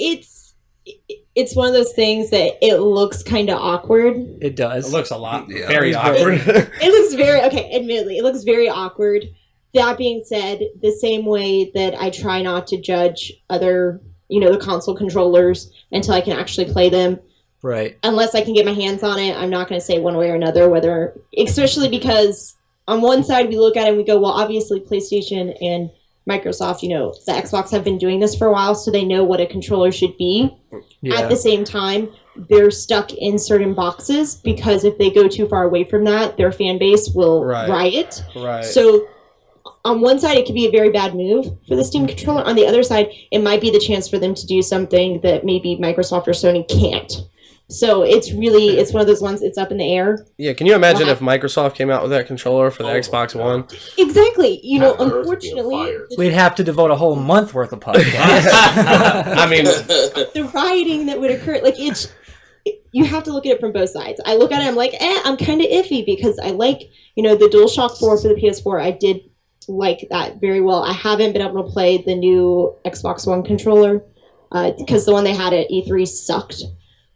Speaker 7: It's one of those things that it looks kind of awkward.
Speaker 2: It does.
Speaker 3: It looks a lot.
Speaker 4: Yeah.
Speaker 3: Very awkward.
Speaker 7: It looks admittedly, it looks very awkward. That being said, the same way that I try not to judge other, the console controllers until I can actually play them.
Speaker 2: Right. Unless
Speaker 7: I can get my hands on it, I'm not going to say one way or another whether, especially because on one side we look at it and we go, well, obviously PlayStation and Microsoft, the Xbox have been doing this for a while, so they know what a controller should be. Yeah. At the same time, they're stuck in certain boxes because if they go too far away from that, their fan base will riot.
Speaker 3: Right.
Speaker 7: So on one side, it could be a very bad move for the Steam controller. On the other side, it might be the chance for them to do something that maybe Microsoft or Sony can't. So it's one of those ones, it's up in the air.
Speaker 3: Yeah, can you imagine if Microsoft came out with that controller for the Xbox One?
Speaker 7: Exactly. Unfortunately,
Speaker 2: we'd have to devote a whole month worth of podcasts.
Speaker 3: I mean,
Speaker 7: the rioting that would occur, you have to look at it from both sides. I look at it, I'm like, I'm kind of iffy because I like, the DualShock 4 for the PS4. I did like that very well. I haven't been able to play the new Xbox One controller because the one they had at E3 sucked.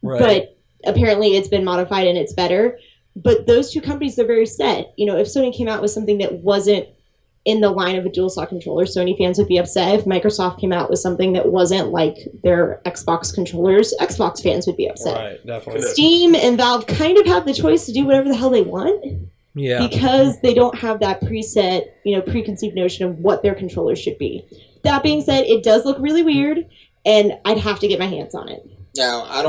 Speaker 7: Right. But apparently it's been modified and it's better. But those two companies, they're very set. If Sony came out with something that wasn't in the line of a DualShock controller, Sony fans would be upset. If Microsoft came out with something that wasn't like their Xbox controllers, Xbox fans would be upset.
Speaker 3: Right, definitely.
Speaker 7: Steam and Valve kind of have the choice to do whatever the hell they want.
Speaker 2: Yeah.
Speaker 7: Because they don't have that preset, preconceived notion of what their controllers should be. That being said, it does look really weird, and I'd have to get my hands on it.
Speaker 5: Now, I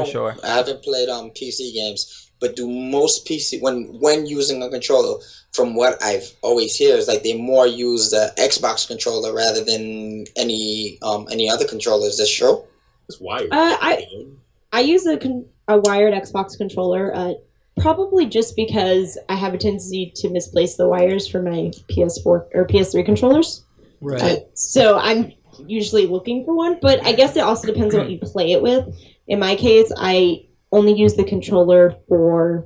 Speaker 5: haven't played PC games, but do most PC when using a controller, from what I've always heard, is like they more use the Xbox controller rather than any other controllers. Is this true?
Speaker 6: It's wired.
Speaker 7: I use a wired Xbox controller, probably just because I have a tendency to misplace the wires for my PS4 or PS3 controllers.
Speaker 2: Right.
Speaker 7: So I'm usually looking for one, but I guess it also depends on what you play it with. In my case, I only use the controller for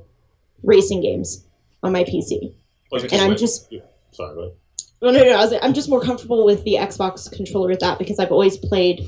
Speaker 7: racing games on my PC. And I'm just...
Speaker 6: Sorry, go ahead.
Speaker 7: No. I'm just more comfortable with the Xbox controller with that because I've always played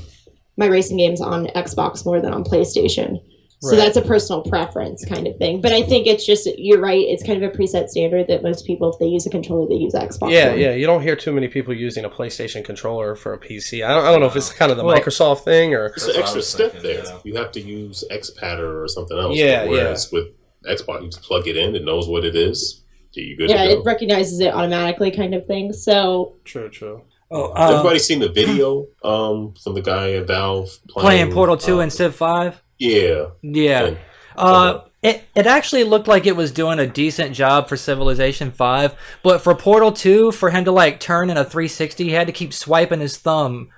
Speaker 7: my racing games on Xbox more than on PlayStation. So that's a personal preference kind of thing. But I think it's just, you're right, it's kind of a preset standard that most people, if they use a controller, they use Xbox.
Speaker 3: Yeah, you don't hear too many people using a PlayStation controller for a PC. I don't know if it's kind of the Microsoft thing or...
Speaker 6: It's an extra step there. Yeah. You have to use XPadder or something else.
Speaker 3: Whereas
Speaker 6: with Xbox, you just plug it in, it knows what it is. You good
Speaker 7: to go.
Speaker 6: It
Speaker 7: recognizes it automatically kind of thing. So
Speaker 3: True.
Speaker 6: Everybody seen the video from the guy at Valve
Speaker 2: playing Portal 2 and Civ 5?
Speaker 6: Yeah.
Speaker 2: It actually looked like it was doing a decent job for Civilization 5, but for Portal 2, for him to turn in a 360, he had to keep swiping his thumb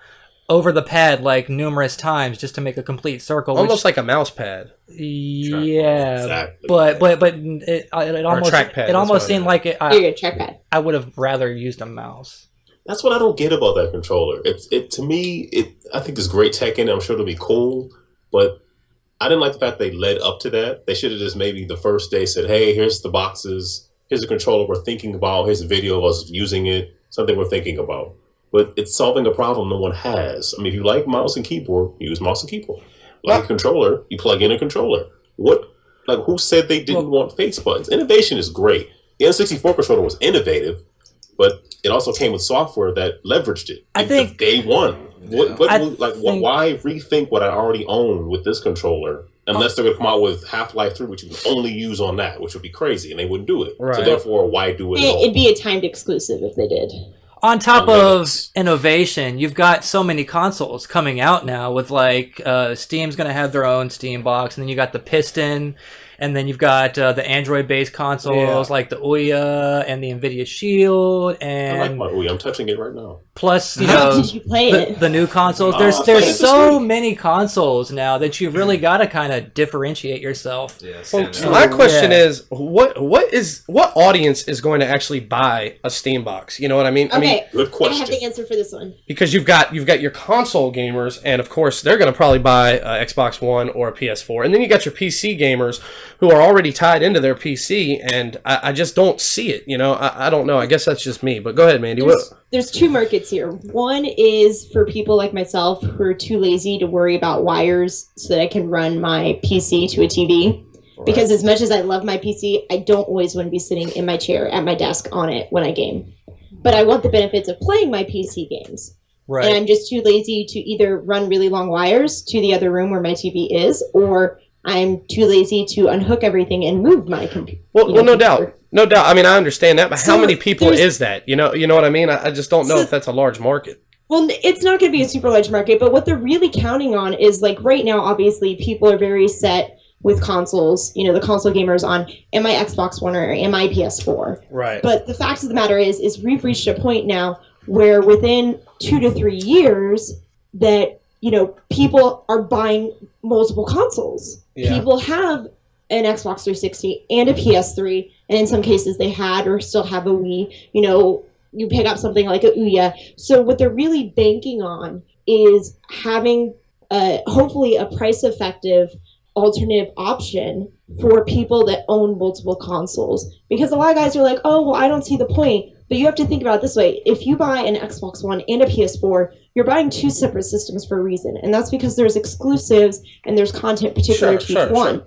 Speaker 2: over the pad numerous times just to make a complete circle.
Speaker 3: Almost like a mouse pad.
Speaker 2: Yeah,
Speaker 6: exactly.
Speaker 2: but it almost seemed like it.
Speaker 7: Trackpad.
Speaker 2: I would have rather used a mouse.
Speaker 6: That's what I don't get about that controller. To me, I think there's great tech in it. I'm sure it'll be cool, but I didn't like the fact they led up to that. They should have just maybe the first day said, hey, here's the boxes, here's the controller we're thinking about, here's a video of us using it, something we're thinking about. But it's solving a problem no one has. I mean, if you like mouse and keyboard, use mouse and keyboard. Like a controller, you plug in a controller. Who said they didn't want face buttons? Innovation is great. The N64 controller was innovative, but it also came with software that leveraged it.
Speaker 2: I think
Speaker 6: day one. Why rethink what I already own with this controller? Unless they're going to come out with Half-Life 3, which you can only use on that, which would be crazy, and they wouldn't do it. Right. So therefore, why do it at all?
Speaker 7: It'd be a timed exclusive if they did.
Speaker 2: On top of innovation, you've got so many consoles coming out now with Steam's going to have their own Steambox, and then you got the Piston, And then you've got the Android-based consoles like the Ouya and the NVIDIA Shield, and
Speaker 6: I like my Ouya. I'm touching it right now.
Speaker 2: plus
Speaker 7: Did you play it?
Speaker 2: the new consoles.
Speaker 6: I played it
Speaker 2: There's
Speaker 6: this
Speaker 2: so
Speaker 6: week.
Speaker 2: many consoles now that you've really got to kind of differentiate yourself.
Speaker 4: Yeah,
Speaker 3: Well,
Speaker 4: stand out.
Speaker 3: my question
Speaker 2: Yeah.
Speaker 3: is, what audience is going to actually buy a Steambox? You know what I mean? I mean,
Speaker 7: Okay,
Speaker 6: Good
Speaker 7: I have
Speaker 6: question.
Speaker 7: the answer for this one.
Speaker 3: because you've got your console gamers, and of course they're going to probably buy a Xbox One or a PS4, and then you got your PC gamers who are already tied into their PC, and I just don't see it. You know, I don't know. I guess that's just me. But go ahead, Mandy.
Speaker 7: There's two markets here. One is for people like myself who are too lazy to worry about wires so that I can run my PC to a TV. Because as much as I love my PC, I don't always want to be sitting in my chair at my desk on it when I game. But I want the benefits of playing my PC games.
Speaker 2: Right.
Speaker 7: And I'm just too lazy to either run really long wires to the other room where my TV is, or I'm too lazy to unhook everything and move my computer.
Speaker 3: Well, no doubt. No doubt. I mean, I understand that, but how
Speaker 7: So
Speaker 3: many people
Speaker 7: there's-
Speaker 3: is that? You know what I mean? I just don't know
Speaker 7: So-
Speaker 3: if that's a large market.
Speaker 7: Well, it's not going to be a super large market, but what they're really counting on is, like, right now, obviously, people are very set with consoles, you know, the console gamers on, am I Xbox One or am I PS4?
Speaker 3: Right.
Speaker 7: But the fact of the matter is we've reached a point now where within 2 to 3 years that, you know, people are buying multiple consoles.
Speaker 3: Yeah.
Speaker 7: People have an Xbox 360 and a PS3, and in some cases they had or still have a Wii. You know, you pick up something like a Ouya. So what they're really banking on is having hopefully a price-effective alternative option for people that own multiple consoles. Because a lot of guys are like, oh, well, I don't see the point. But you have to think about it this way. If you buy an Xbox One and a PS4, you're buying two separate systems for a reason. And that's because there's exclusives and there's content particular to each one.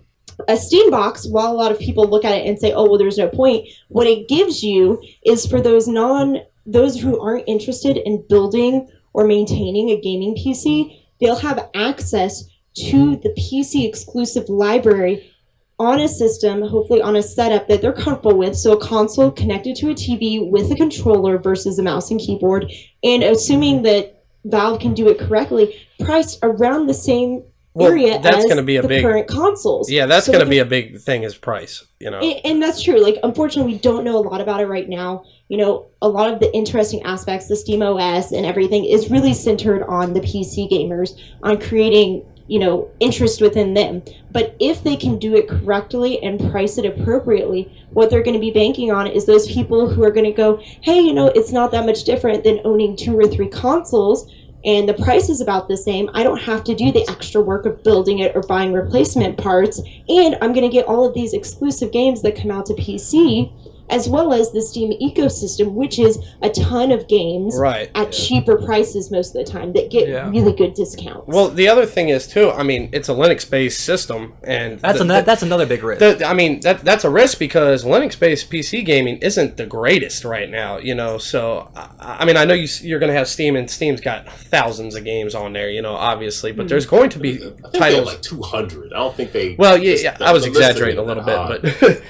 Speaker 7: A Steambox, while a lot of people look at it and say, oh, well, there's no point, what it gives you is for those who aren't interested in building or maintaining a gaming PC, they'll have access to the PC exclusive library on a system, hopefully on a setup that they're comfortable with. So a console connected to a TV with a controller versus a mouse and keyboard, and assuming that Valve can do it correctly, priced around the same area
Speaker 3: that's
Speaker 7: as
Speaker 3: gonna be a
Speaker 7: the
Speaker 3: big
Speaker 7: current consoles.
Speaker 3: Yeah, that's
Speaker 7: So
Speaker 3: going to
Speaker 7: they
Speaker 3: be a big thing is price, you know.
Speaker 7: and that's true. Like, unfortunately, we don't know a lot about it right now. You know, a lot of the interesting aspects, the Steam OS and everything, is really centered on the PC gamers, on creating, you know, interest within them. But if they can do it correctly and price it appropriately, what they're going to be banking on is those people who are going to go, hey, you know, it's not that much different than owning 2 or 3 consoles, and the price is about the same. I don't have to do the extra work of building it or buying replacement parts, and I'm going to get all of these exclusive games that come out to PC, as well as the Steam ecosystem, which is a ton of games at cheaper prices most of the time that get really good discounts.
Speaker 3: Well, the other thing is, too, I mean, it's a Linux-based system, and
Speaker 2: That's another big risk.
Speaker 3: I mean, that's a risk because Linux-based PC gaming isn't the greatest right now, you know. So, I mean, I know you're going to have Steam, and Steam's got thousands of games on there, you know, obviously, but there's going to be titles
Speaker 6: like 200. I don't think they.
Speaker 3: Well, yeah, I was exaggerating a little bit, but.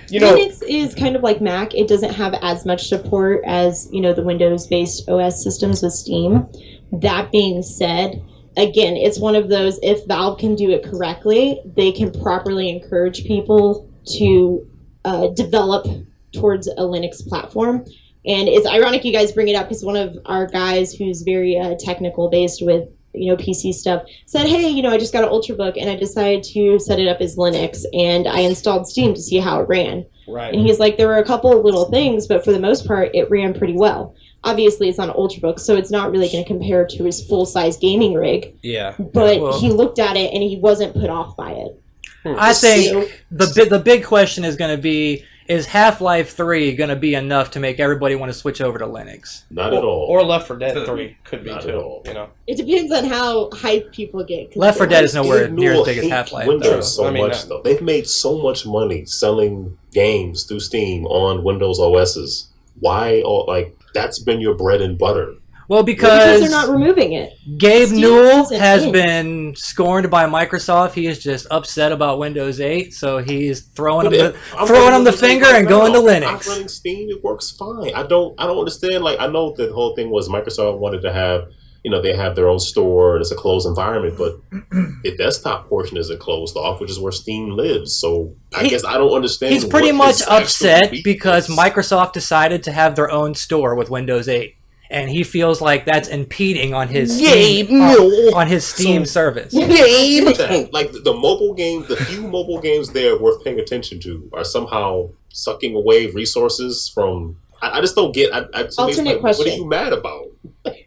Speaker 3: You know,
Speaker 7: Linux is kind of like Mac. It doesn't have as much support as, you know, the Windows-based OS systems with Steam. That being said, again, it's one of those, if Valve can do it correctly, they can properly encourage people to develop towards a Linux platform. And it's ironic you guys bring it up because one of our guys who's very technical based with, you know, PC stuff, said, hey, you know, I just got an Ultrabook and I decided to set it up as Linux, and I installed Steam to see how it ran.
Speaker 3: Right.
Speaker 7: And he's like, there were a couple of little things, but for the most part, it ran pretty well. Obviously, it's on an Ultrabook, so it's not really going to compare to his full-size gaming rig.
Speaker 3: Yeah.
Speaker 7: But he looked at it and he wasn't put off by it.
Speaker 2: I think the big question is going to be, is Half-Life 3 going to be enough to make everybody want to switch over to Linux?
Speaker 6: Not at all.
Speaker 3: Or Left 4 Dead 3 could be
Speaker 6: Not
Speaker 3: too.
Speaker 6: at all.
Speaker 3: You know,
Speaker 7: It depends on how hyped people get.
Speaker 2: Left 4 Dead is nowhere
Speaker 6: They
Speaker 2: near as big as
Speaker 6: hate
Speaker 2: Half-Life.
Speaker 6: Windows
Speaker 2: though.
Speaker 6: so much though. They've made so much money selling games through Steam on Windows OSs. Why? That's been your bread and butter.
Speaker 2: Well,
Speaker 7: because they're not removing it.
Speaker 2: Gabe
Speaker 7: Steam
Speaker 2: Newell
Speaker 7: isn't
Speaker 2: has
Speaker 7: in.
Speaker 2: been scorned by Microsoft. He is just upset about Windows 8, so he's throwing him the finger and going to
Speaker 6: I'm
Speaker 2: Linux.
Speaker 6: running Steam. It works fine. I don't understand. Like, I know the whole thing was Microsoft wanted to have they have their own store and it's a closed environment, but the desktop portion isn't closed off, which is where Steam lives. So I guess I don't understand.
Speaker 2: He's pretty
Speaker 6: what
Speaker 2: much
Speaker 6: his actual
Speaker 2: upset
Speaker 6: beef
Speaker 2: because
Speaker 6: is.
Speaker 2: Microsoft decided to have their own store with Windows 8. And he feels like that's impeding on his Steam, on his Steam service.
Speaker 6: Like the mobile games, the few mobile games there worth paying attention to are somehow sucking away resources from. I just don't get.
Speaker 7: Alternate question.
Speaker 6: What are you mad about?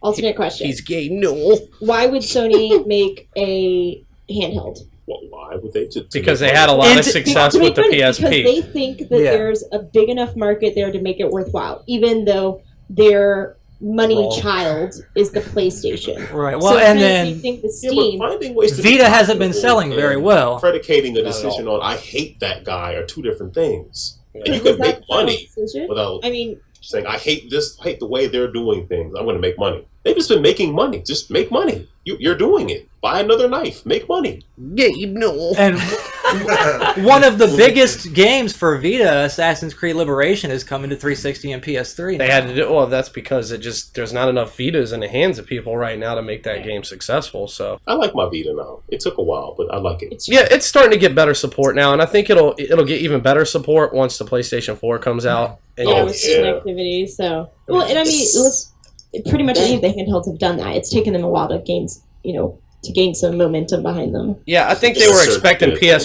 Speaker 7: Alternate question.
Speaker 3: He's gay. No.
Speaker 7: Why would Sony make a handheld?
Speaker 6: Well, why would they?
Speaker 3: Because they had a lot of success
Speaker 7: To
Speaker 3: with
Speaker 7: make
Speaker 3: the
Speaker 7: money,
Speaker 3: PSP.
Speaker 7: because they think that there's a big enough market there to make it worthwhile, even though their money child is the PlayStation.
Speaker 2: Right. Well,
Speaker 7: so
Speaker 2: and
Speaker 7: you
Speaker 2: then
Speaker 7: think the
Speaker 6: Yeah,
Speaker 7: Steam.
Speaker 6: but finding ways to be
Speaker 2: Vita hasn't been
Speaker 6: profitable
Speaker 2: selling very
Speaker 6: and
Speaker 2: well.
Speaker 6: Predicating a
Speaker 3: Not at
Speaker 6: decision on "I hate that guy" are two different things. And you
Speaker 7: Was
Speaker 6: can
Speaker 7: that
Speaker 6: make
Speaker 7: the final
Speaker 6: money
Speaker 7: decision?
Speaker 6: without
Speaker 7: I mean,
Speaker 6: saying "I hate this, I hate the way they're doing things. I'm going to make money." They've just been making money. Just make money. You're doing it. Buy another knife. Make money.
Speaker 3: Gabe, no.
Speaker 2: And one of the biggest games for Vita, Assassin's Creed Liberation, is coming to 360 and PS3.
Speaker 3: They had to do well. That's because there's not enough Vitas in the hands of people right now to make that game successful. So
Speaker 6: I like my Vita now. It took a while, but I like it.
Speaker 3: yeah, it's starting to get better support now, and I think it'll get even better support once the PlayStation 4 comes out. And
Speaker 7: yeah,
Speaker 6: Oh,
Speaker 7: with
Speaker 6: yeah.
Speaker 7: connectivity. So, well, and I mean, pretty much any of the handhelds have done that. It's taken them a while to gain some momentum behind them.
Speaker 3: yeah, I think they were
Speaker 6: Sure,
Speaker 3: expecting
Speaker 6: yeah,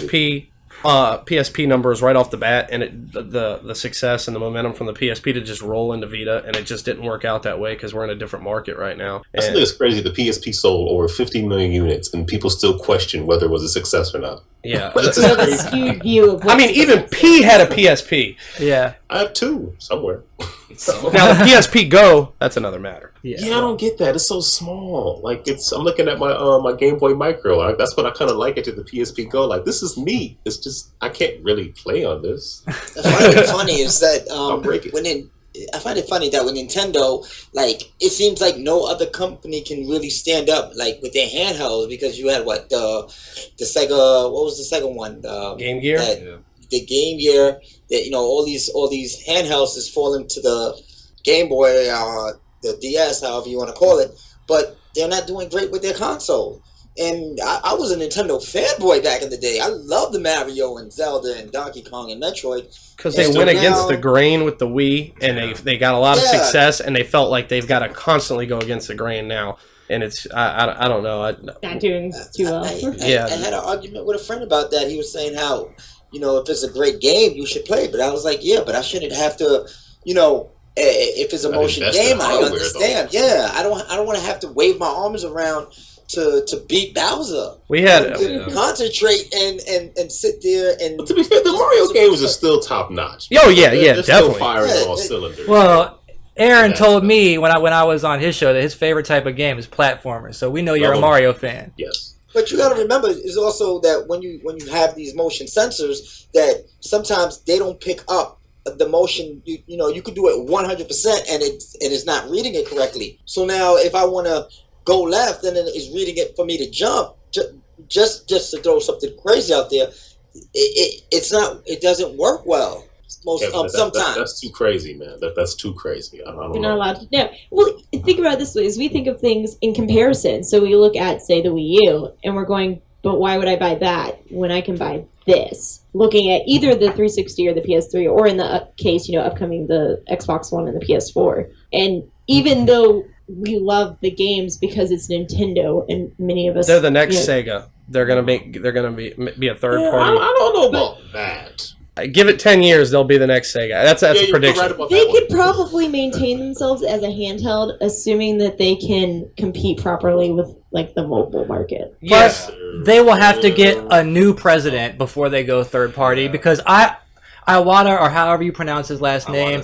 Speaker 3: PSP numbers right off the bat, and the success and the momentum from the PSP to just roll into Vita, and it just didn't work out that way because we're in a different market right now.
Speaker 6: I think it's crazy. The PSP sold over 50 million units, and people still question whether it was a success or not.
Speaker 3: Yeah,
Speaker 6: That's
Speaker 7: You have a
Speaker 6: crazy.
Speaker 7: skewed view of
Speaker 3: I mean, even P had a PSP.
Speaker 2: Yeah.
Speaker 6: I have two somewhere.
Speaker 3: Now the PSP Go, that's another matter.
Speaker 6: Yeah, I don't get that. It's so small. Like I'm looking at my my Game Boy Micro. That's what I kind of like it to the PSP Go. Like this is neat. It's just I can't really play on this.
Speaker 5: I find it funny is that
Speaker 6: I'll break it.
Speaker 5: I find it funny that with Nintendo, like it seems like no other company can really stand up like with their handhelds because you had the Sega. What was the second one?
Speaker 3: Game Gear.
Speaker 5: The Game Gear. That all these handhelds is falling to the Game Boy, the DS, however you want to call it. But they're not doing great with their console. And I was a Nintendo fanboy back in the day. I loved the Mario and Zelda and Donkey Kong and Metroid.
Speaker 3: Because they went against the grain with the Wii, and they got a lot of success, and they felt like they've got to constantly go against the grain now. And it's I don't know.
Speaker 7: not doing too well.
Speaker 5: I had an argument with a friend about that. He was saying how if it's a great game, you should play it. But I was like, yeah, but I shouldn't have to, if it's a motion game, I understand. Yeah, I don't want to have to wave my arms around to beat Bowser.
Speaker 3: We had
Speaker 5: concentrate and sit there and.
Speaker 6: But to be fair, the Mario games are still top notch.
Speaker 3: Oh yeah,
Speaker 6: They're
Speaker 3: definitely.
Speaker 6: still firing all cylinders.
Speaker 2: Well, Aaron told me when I was on his show that his favorite type of game is platformers. So we know you're a Mario fan.
Speaker 6: Yes.
Speaker 5: But you got to remember is also that when you have these motion sensors, that sometimes they don't pick up the motion. You could do it 100% and it's not reading it correctly. So now if I want to go left and then it's reading it for me to jump, just to throw something crazy out there, it doesn't work well. Sometimes
Speaker 6: that's too crazy, man. That's too crazy. I don't
Speaker 7: You're
Speaker 6: know.
Speaker 7: not allowed to. No. Well, think about it this way: as we think of things in comparison. So we look at, say, the Wii U, and we're going, "But why would I buy that when I can buy this?" Looking at either the 360 or the PS3, or in the case, upcoming the Xbox One and the PS4. And even though we love the games because it's Nintendo, and many of us,
Speaker 3: They're the next Sega. They're gonna be a third party.
Speaker 6: I don't know about that.
Speaker 3: Give it 10 years, they'll be the next Sega. That's a prediction.
Speaker 6: Right about
Speaker 7: they
Speaker 6: that
Speaker 7: could
Speaker 6: one.
Speaker 7: probably maintain themselves as a handheld, assuming that they can compete properly with the mobile market.
Speaker 2: Plus, they will have to get a new president before they go third party because Iwata, or however you pronounce his last name,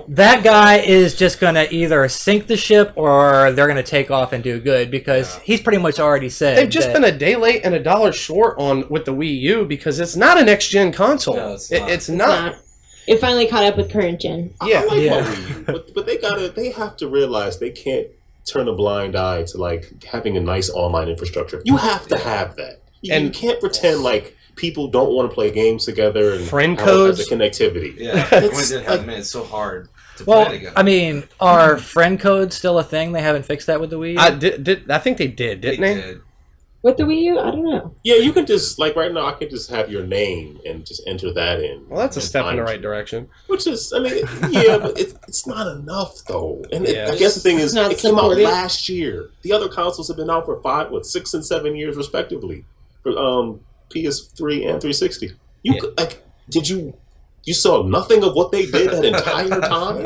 Speaker 2: that guy is just going to either sink the ship or they're going to take off and do good because he's pretty much already said
Speaker 3: They've just been a day late and $1 short with the Wii U because it's not a next-gen console.
Speaker 4: No, it's not.
Speaker 3: It's not.
Speaker 7: It finally caught up with current gen.
Speaker 3: Yeah.
Speaker 6: I like my Wii U, but they have to realize they can't turn a blind eye to having a nice online infrastructure. You have to have that. You can't pretend like people don't want to play games together and
Speaker 3: friend
Speaker 6: have
Speaker 3: codes,
Speaker 6: the connectivity.
Speaker 4: Yeah, it's so hard. to play
Speaker 2: Well,
Speaker 4: together.
Speaker 2: I mean, are friend codes still a thing? They haven't fixed that with the Wii U?
Speaker 3: I think they did, didn't they?
Speaker 4: did.
Speaker 7: With the Wii U, I don't know.
Speaker 6: Yeah, you can just, like right now, I can just have your name and just enter that in.
Speaker 3: Well, that's a
Speaker 6: and
Speaker 3: step in
Speaker 6: find
Speaker 3: the
Speaker 6: you.
Speaker 3: right direction.
Speaker 6: Which is, I mean, yeah, but it's not enough, though. And
Speaker 3: Yeah.
Speaker 6: I guess the thing is,
Speaker 7: Not
Speaker 6: it came out
Speaker 7: supported.
Speaker 6: last year. The other consoles have been out for 6 and 7 years, respectively, for PS3 and 360. You could, like, you saw nothing of what they did that entire time?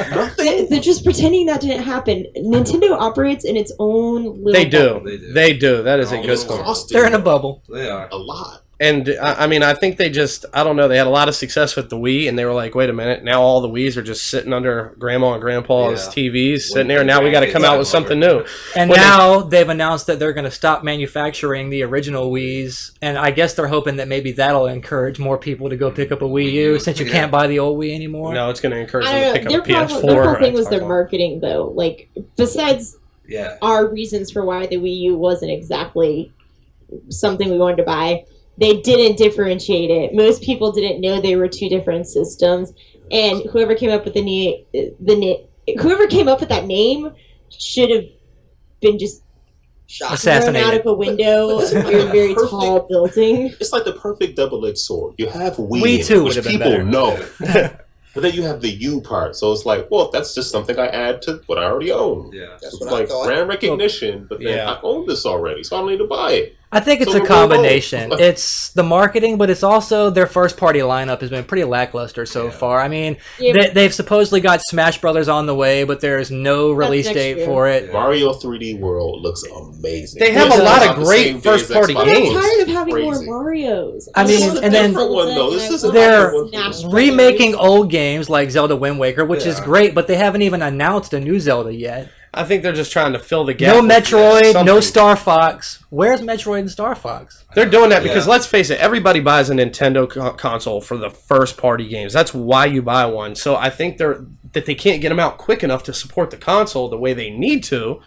Speaker 6: Nothing?
Speaker 7: They're just pretending that didn't happen. Nintendo operates in its own little
Speaker 3: They do.
Speaker 7: bubble.
Speaker 3: They do. That is a
Speaker 4: Oh,
Speaker 3: good
Speaker 4: it's
Speaker 3: point.
Speaker 6: Costed
Speaker 2: They're in a bubble.
Speaker 4: They are.
Speaker 6: a lot.
Speaker 3: And I mean, I think they just, I don't know, they had a lot of success with the Wii, and they were like, wait a minute, now all the Wiis are just sitting under Grandma and Grandpa's
Speaker 4: Yeah.
Speaker 3: TVs, sitting there, and now we got to come out with something new.
Speaker 2: And
Speaker 3: Well,
Speaker 2: now they've announced that they're going to stop manufacturing the original Wiis, and I guess they're hoping that maybe that'll encourage more people to go pick up a Wii U since you
Speaker 4: Yeah.
Speaker 2: can't buy the old Wii anymore.
Speaker 3: No, it's going to encourage
Speaker 7: I
Speaker 3: them to
Speaker 7: don't
Speaker 3: pick
Speaker 7: know.
Speaker 3: up a PS4.
Speaker 7: Their whole thing was
Speaker 3: or
Speaker 7: their
Speaker 3: Xbox.
Speaker 7: marketing, though. Like, besides
Speaker 4: Yeah.
Speaker 7: our reasons for why the Wii U wasn't exactly something we wanted to buy, they didn't differentiate it. Most people didn't know they were two different systems, and whoever came up with whoever came up with that name should have been just
Speaker 5: Shot.
Speaker 7: thrown
Speaker 2: Assassinated.
Speaker 7: out of a window
Speaker 6: But
Speaker 7: of a very
Speaker 6: perfect-
Speaker 7: tall building.
Speaker 6: It's like the perfect double-edged sword. You have Wii,
Speaker 2: Wii 2
Speaker 6: which
Speaker 2: would've been
Speaker 6: people
Speaker 2: better.
Speaker 6: know. But then you have the U part. So it's like, well, that's just something I add to what I already own.
Speaker 4: Yeah.
Speaker 5: That's
Speaker 6: It's
Speaker 5: what I
Speaker 6: like
Speaker 5: thought.
Speaker 6: brand recognition, but then
Speaker 3: Yeah.
Speaker 6: I own this already, so I don't need to buy it.
Speaker 2: I think it's
Speaker 6: So
Speaker 2: a
Speaker 6: we're both.
Speaker 2: combination. It's the marketing, but it's also their first party lineup has been pretty lackluster so
Speaker 4: Yeah.
Speaker 2: far. I mean,
Speaker 7: Yeah,
Speaker 2: they've supposedly got Smash Brothers on the way, but there's no release
Speaker 7: next
Speaker 2: date
Speaker 7: year.
Speaker 2: for it.
Speaker 4: Yeah.
Speaker 6: Mario 3D World looks amazing.
Speaker 3: They have
Speaker 2: a lot
Speaker 3: of
Speaker 6: About the
Speaker 3: great
Speaker 6: same day as
Speaker 3: first-party
Speaker 6: Xbox.
Speaker 7: but I'm
Speaker 3: games.
Speaker 7: tired of having
Speaker 6: Crazy.
Speaker 7: more Marios.
Speaker 2: I mean,
Speaker 6: This is a
Speaker 2: and then-
Speaker 6: different one, though. This isn't
Speaker 2: They're
Speaker 6: like the one-
Speaker 7: Smash
Speaker 2: Remaking
Speaker 7: Brothers.
Speaker 2: old games like Zelda Wind Waker, which is
Speaker 4: Yeah.
Speaker 2: great, but they haven't even announced a new Zelda yet.
Speaker 3: I think they're just trying to fill the gap.
Speaker 2: No
Speaker 3: with
Speaker 2: Metroid,
Speaker 3: something.
Speaker 2: no Star Fox. Where's Metroid and Star Fox?
Speaker 3: They're doing that because,
Speaker 4: Yeah.
Speaker 3: let's face it, everybody buys a Nintendo console for the first-party games. That's why you buy one. So I think that they can't get them out quick enough to support the console the way they need to,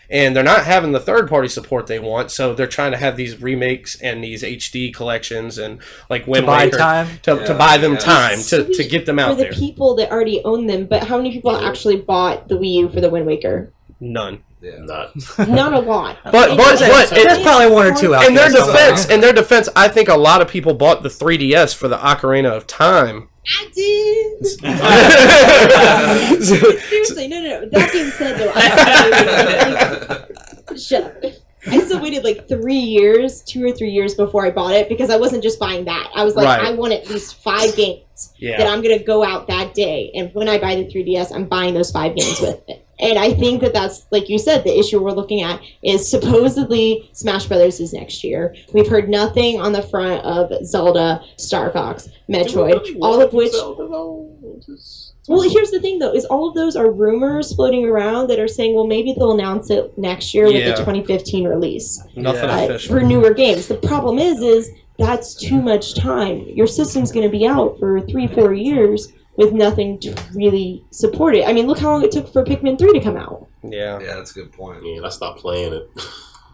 Speaker 3: and they're not having the third-party support they want. So they're trying to have these remakes and these HD collections and like Wind
Speaker 2: buy
Speaker 3: Waker
Speaker 2: time?
Speaker 3: to
Speaker 4: Yeah.
Speaker 3: buy them
Speaker 4: Yeah.
Speaker 3: time to get them
Speaker 7: for
Speaker 3: out
Speaker 7: the
Speaker 3: there.
Speaker 7: people that already own them. But how many people actually bought the Wii U for the Wind Waker?
Speaker 3: None.
Speaker 4: Yeah.
Speaker 6: Not.
Speaker 3: But
Speaker 7: Not a lot.
Speaker 2: There's probably one or two out
Speaker 3: in
Speaker 2: there.
Speaker 3: their defense, I think a lot of people bought the 3DS for the Ocarina of Time.
Speaker 7: I did. Seriously, no. That being said, though, shut up. I still waited like 3 years, 2 or 3 years before I bought it because I wasn't just buying that. I was like,
Speaker 3: Right.
Speaker 7: I want at least 5 games
Speaker 3: Yeah.
Speaker 7: that I'm going to go out that day. And when I buy the 3DS, I'm buying those 5 games with it. And I think that that's, like you said, the issue we're looking at is supposedly Smash Brothers is next year. We've heard nothing on the front of Zelda, Star Fox, Metroid, all of which... Well, here's the thing, though, is all of those are rumors floating around that are saying, well, maybe they'll announce it next year with
Speaker 3: Yeah.
Speaker 7: the 2015 release
Speaker 3: Nothing
Speaker 2: Yeah.
Speaker 3: official.
Speaker 7: for newer games. The problem is that's too much time. Your system's going to be out for 3-4 years with nothing to really support it. I mean, look how long it took for Pikmin 3 to come out.
Speaker 3: Yeah.
Speaker 4: Yeah, that's a good point.
Speaker 6: Yeah, I stopped playing it.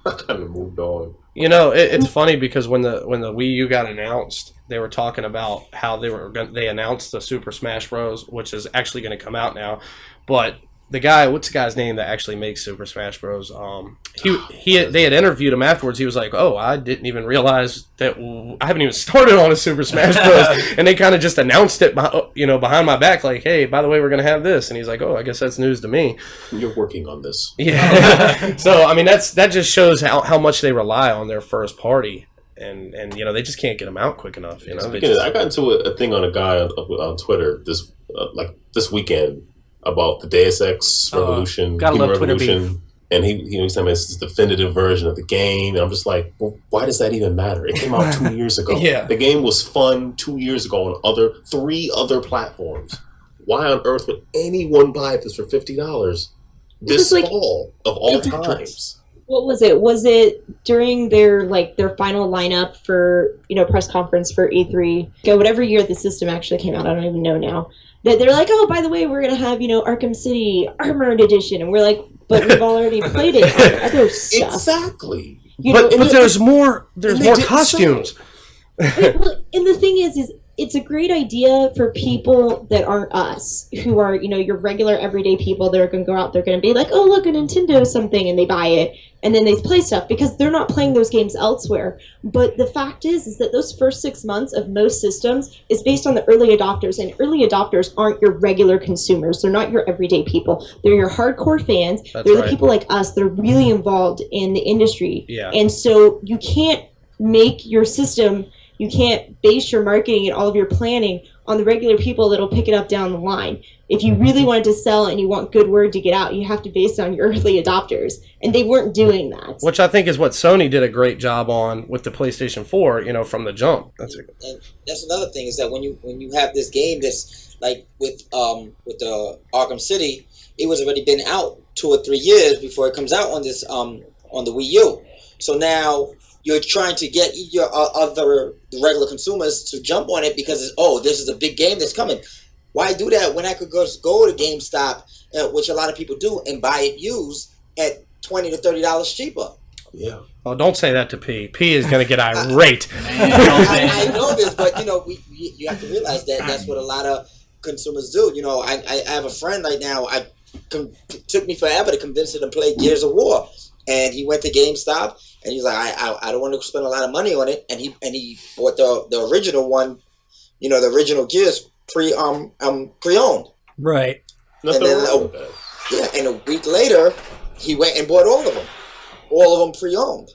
Speaker 6: I kind of moved on.
Speaker 3: You know, it's funny because when the Wii U got announced, they were talking about how they announced the Super Smash Bros, which is actually going to come out now. But the guy, what's the guy's name that actually makes Super Smash Bros? They had interviewed him afterwards. He was like, "Oh, I didn't even realize that I haven't even started on a Super Smash Bros." And they kind of just announced it, behind my back, like, "Hey, by the way, we're going to have this." And he's like, "Oh, I guess that's news to me."
Speaker 6: You're working on this.
Speaker 3: Yeah. So I mean, that just shows how much they rely on their first party, and they just can't get them out quick enough. They
Speaker 6: I got into a thing on a guy on Twitter this weekend about the Deus Ex Revolution,
Speaker 2: gotta
Speaker 6: Human
Speaker 2: love Twitter
Speaker 6: Revolution, and he's telling me it's this definitive version of the game, and I'm just like, well, why does that even matter? It came out 2 years ago.
Speaker 3: Yeah.
Speaker 6: The game was fun 2 years ago on three other platforms. Why on earth would anyone buy this for $50 this
Speaker 7: like-
Speaker 6: fall of all times?
Speaker 7: What was it? Was it during their final lineup for press conference for E3? Okay, whatever year the system actually came out, I don't even know now. That they're like, oh, by the way, we're gonna have Arkham City Armored Edition, and we're like, but we've already played it on other stuff.
Speaker 6: Exactly.
Speaker 7: You know,
Speaker 3: but there's more
Speaker 6: and they
Speaker 3: more
Speaker 6: didn't
Speaker 3: costumes.
Speaker 7: well, and the thing is it's a great idea for people that aren't us, who are, your regular everyday people that are going to go out, they're going to be like, oh, look, a Nintendo something, and they buy it, and then they play stuff, because they're not playing those games elsewhere. But the fact is that those first 6 months of most systems is based on the early adopters, and early adopters aren't your regular consumers. They're not your everyday people. They're your hardcore fans. They're the people like us that are really involved in the industry.
Speaker 3: Yeah.
Speaker 7: And so you can't make your system, you can't base your marketing and all of your planning on the regular people that'll pick it up down the line. If you really wanted to sell and you want good word to get out, you have to base it on your early adopters. And they weren't doing that.
Speaker 3: Which I think is what Sony did a great job on with the PlayStation 4, from the jump.
Speaker 5: And that's another thing, is that when you have this game that's like with the Arkham City, it was already been out 2 or 3 years before it comes out on this on the Wii U. So now you're trying to get your other regular consumers to jump on it because this is a big game that's coming. Why do that when I could go to GameStop, which a lot of people do, and buy it used at $20 to $30 cheaper?
Speaker 6: Yeah.
Speaker 3: Oh, don't say that to P. P is going to get irate.
Speaker 5: I know this, but you have to realize that that's what a lot of consumers do. I have a friend right now. Took me forever to convince him to play Gears of War, and he went to GameStop. And he's like, I don't want to spend a lot of money on it, and he bought the original one, the original Gears pre-owned.
Speaker 2: Right.
Speaker 6: Nothing
Speaker 5: and then
Speaker 6: wrong with that.
Speaker 5: and a week later, he went and bought all of them pre-owned.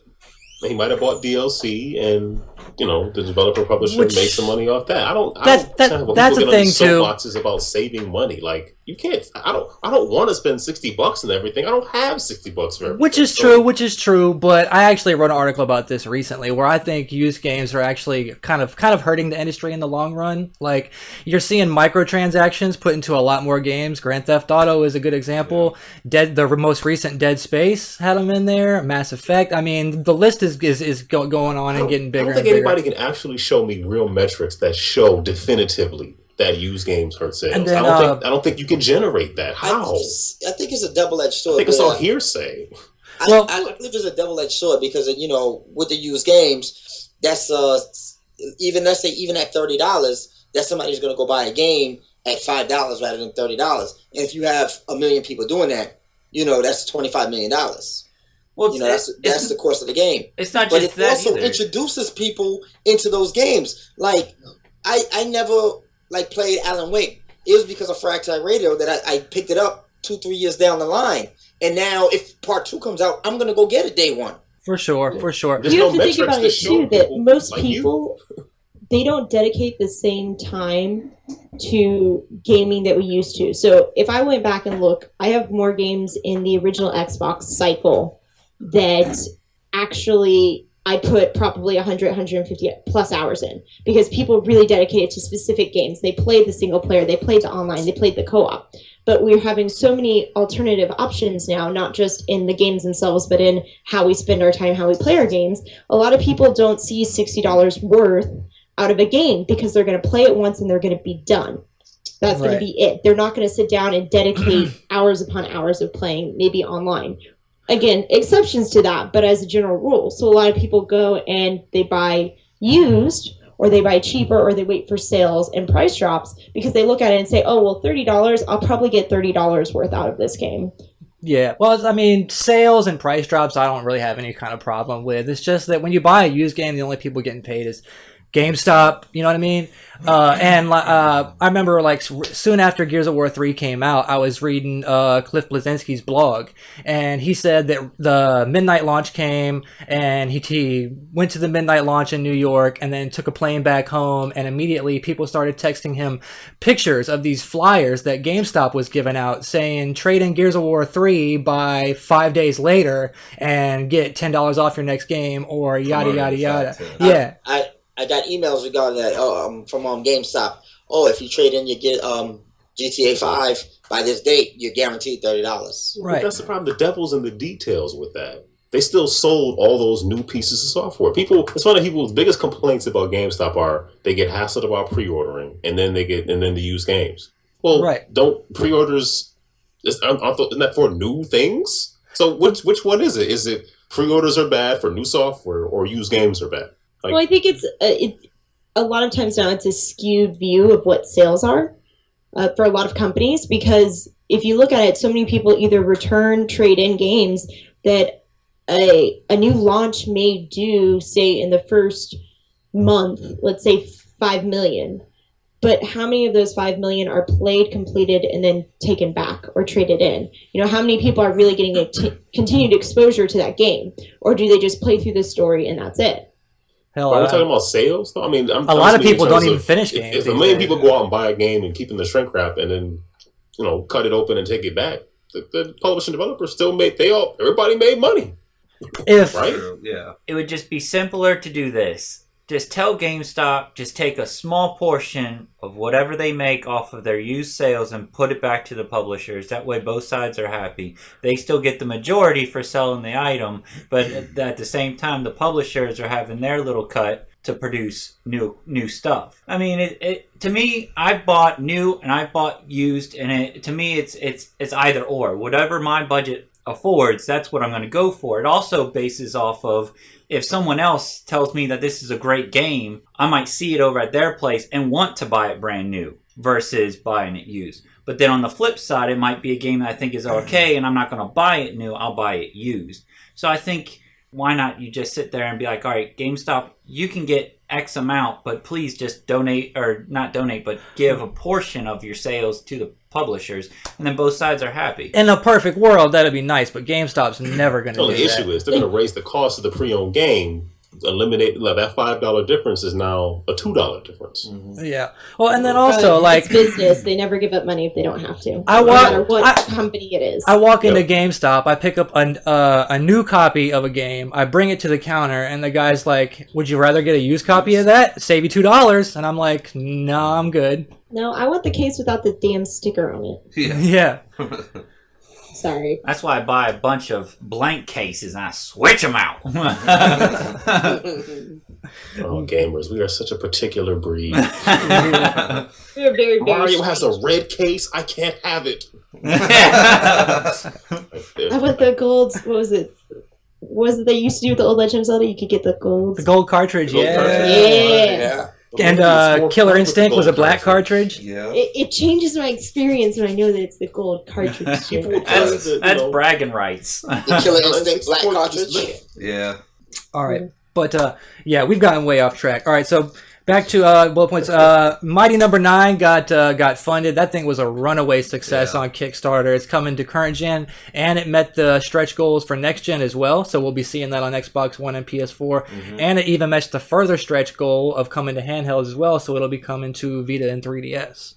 Speaker 6: He might have bought DLC, and the developer publisher made some money off that.
Speaker 2: That's a thing too.
Speaker 6: Soapboxes about saving money. Like, you can't. I don't want to spend $60 and everything. I don't have $60 for everything.
Speaker 2: Which is true. But I actually wrote an article about this recently, where I think used games are actually kind of hurting the industry in the long run. Like, you're seeing microtransactions put into a lot more games. Grand Theft Auto is a good example. The most recent Dead Space had them in there. Mass Effect. I mean, the list is going on and getting bigger.
Speaker 6: I don't think anybody can actually show me real metrics that show definitively that used games hurt sales. And then, I don't think you can generate that. How?
Speaker 5: I think it's a double-edged sword.
Speaker 6: I think it's all hearsay.
Speaker 5: I believe it's a double-edged sword because with the used games, that's even at $30, that somebody's going to go buy a game at $5 rather than $30. And if you have 1 million people doing that, that's $25 million. Well, that's the course of the game.
Speaker 8: It's not just that,
Speaker 5: but it also introduces people into those games. Like, I never played Alan Wake. It was because of Frag Radio that I picked it up 2-3 years down the line. And now, if part 2 comes out, I'm gonna go get it day one.
Speaker 2: For sure.
Speaker 7: You have to think about it too. That most people, they don't dedicate the same time to gaming that we used to. So if I went back and look, I have more games in the original Xbox cycle that actually I put probably 100, 150 plus hours in, because people really dedicated to specific games. They played the single player, they played the online, they played the co-op. But we're having so many alternative options now, not just in the games themselves, but in how we spend our time, how we play our games. A lot of people don't see $60 worth out of a game because they're going to play it once and they're going to be done. That's going to be it. They're not going to sit down and dedicate hours upon hours of playing, maybe online. Again, exceptions to that, but as a general rule. So a lot of people go and they buy used, or they buy cheaper, or they wait for sales and price drops because they look at it and say, oh, well, $30, I'll probably get $30 worth out of this game.
Speaker 2: Yeah, well, I mean, sales and price drops I don't really have any kind of problem with. It's just that when you buy a used game, the only people getting paid is GameStop, you know what I mean? I remember soon after Gears of War 3 came out, I was reading Cliff Bleszinski's blog, and he said that the midnight launch came, and he went to the midnight launch in New York and then took a plane back home, and immediately people started texting him pictures of these flyers that GameStop was giving out saying trade in Gears of War 3 by 5 days later and get $10 off your next game, or yada yada yada. Yeah.
Speaker 5: I got emails regarding that from GameStop. Oh, if you trade in, you get GTA 5 by this date, you're guaranteed $30.
Speaker 6: Right. But that's the problem. The devil's in the details with that. They still sold all those new pieces of software. It's funny. People's biggest complaints about GameStop are they get hassled about pre-ordering, and then they use games. Well, don't pre-orders? Isn't that for new things? So which one is it? Is it pre-orders are bad for new software, or used games are bad?
Speaker 7: Well, I think a lot of times now it's a skewed view of what sales are for a lot of companies, because if you look at it, so many people either return, trade in games that a new launch may do, say, in the first month, let's say 5 million. But how many of those 5 million are played, completed, and then taken back or traded in? You know, how many people are really getting continued exposure to that game? Or do they just play through the story and that's it?
Speaker 6: Hell, are we talking about sales, though? I mean,
Speaker 2: a lot of people don't even finish games.
Speaker 6: If a million people go out and buy a game and keep in the shrink wrap and then, you know, cut it open and take it back, the publishing developers still everybody made money.
Speaker 2: Right?
Speaker 4: Yeah.
Speaker 8: It would just be simpler to do this. Just tell GameStop, just take a small portion of whatever they make off of their used sales and put it back to the publishers. That way both sides are happy. They still get the majority for selling the item, but at the same time, the publishers are having their little cut to produce new stuff. I mean, to me, I've bought new and I've bought used, and to me, it's either or. Whatever my budget affords, that's what I'm going to go for. It also bases off of, if someone else tells me that this is a great game, I might see it over at their place and want to buy it brand new versus buying it used. But then on the flip side, it might be a game that I think is okay and I'm not going to buy it new, I'll buy it used. So I think, why not you just sit there and be like, all right, GameStop, you can get X amount, but please just donate, or not donate, but give a portion of your sales to the publishers, and then both sides are happy.
Speaker 2: In a perfect world, that'd be nice, but GameStop's never going to do that.
Speaker 6: The issue is they're going to raise the cost of the pre-owned game. Eliminate that $5 difference is now a $2 difference.
Speaker 2: Mm-hmm. Yeah. Well, and then also
Speaker 7: it's business. They never give up money if they don't have to.
Speaker 2: No
Speaker 7: matter what company it is.
Speaker 2: I walk into GameStop, I pick up a new copy of a game, I bring it to the counter, and the guy's like, "Would you rather get a used copy of that? Save you $2." And I'm like, "No, I'm good."
Speaker 7: No, I want the case without the damn sticker on it.
Speaker 2: Yeah.
Speaker 7: Sorry.
Speaker 8: That's why I buy a bunch of blank cases and I switch them out.
Speaker 6: Gamers, we are such a particular breed.
Speaker 7: We're very
Speaker 6: Mario has a red case. I can't have it.
Speaker 7: I want the gold. What was it? Was it they used to do with the old Legend of Zelda? You could get the gold.
Speaker 2: The gold cartridge,
Speaker 7: Yeah.
Speaker 2: And Killer Instinct was a black cartridge.
Speaker 4: Yeah.
Speaker 7: It changes my experience when I know that it's the gold cartridge.
Speaker 8: That's bragging rights.
Speaker 5: The Killer Instinct black cartridge.
Speaker 4: Yeah.
Speaker 2: All right. But, yeah, we've gotten way off track. All right, so back to bullet points. Mighty Number 9 got funded. That thing was a runaway success on Kickstarter. It's coming to current gen, and it met the stretch goals for next gen as well. So we'll be seeing that on Xbox One and PS4. Mm-hmm. And it even matched the further stretch goal of coming to handhelds as well. So it'll be coming to Vita and 3DS.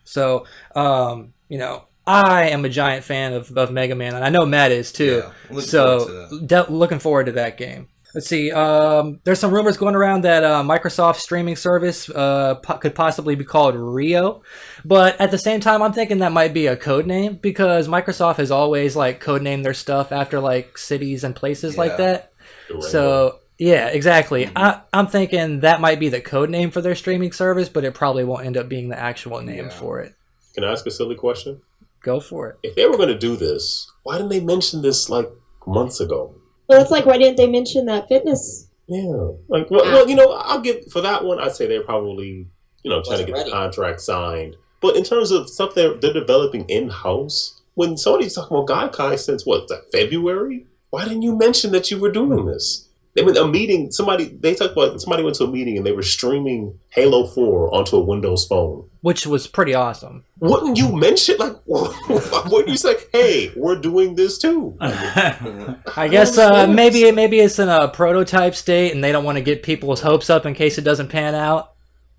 Speaker 2: So, you know, I am a giant fan of Mega Man, and I know Matt is too. Yeah, looking forward to that game. Let's see. There's some rumors going around that Microsoft's streaming service could possibly be called Rio, but at the same time, I'm thinking that might be a code name, because Microsoft has always like codenamed their stuff after like cities and places like that. So yeah, exactly. Mm-hmm. I'm thinking that might be the code name for their streaming service, but it probably won't end up being the actual name for it.
Speaker 6: Can I ask a silly question?
Speaker 2: Go for it.
Speaker 6: If they were going to do this, why didn't they mention this like months ago?
Speaker 7: Well, it's like, why didn't they mention that fitness?
Speaker 6: Yeah. Like, well, you know, I'll give, for that one, I'd say they're probably, you know, trying to get the contract signed. But in terms of stuff they're developing in-house, when Sony's talking about Gaikai since, February? Why didn't you mention that you were doing this? They went a meeting, somebody went to a meeting and they were streaming Halo 4 onto a Windows phone.
Speaker 2: Which was pretty awesome.
Speaker 6: Wouldn't you mention, like, wouldn't you say, hey, we're doing this too?
Speaker 2: I guess maybe it's in a prototype state and they don't want to get people's hopes up in case it doesn't pan out.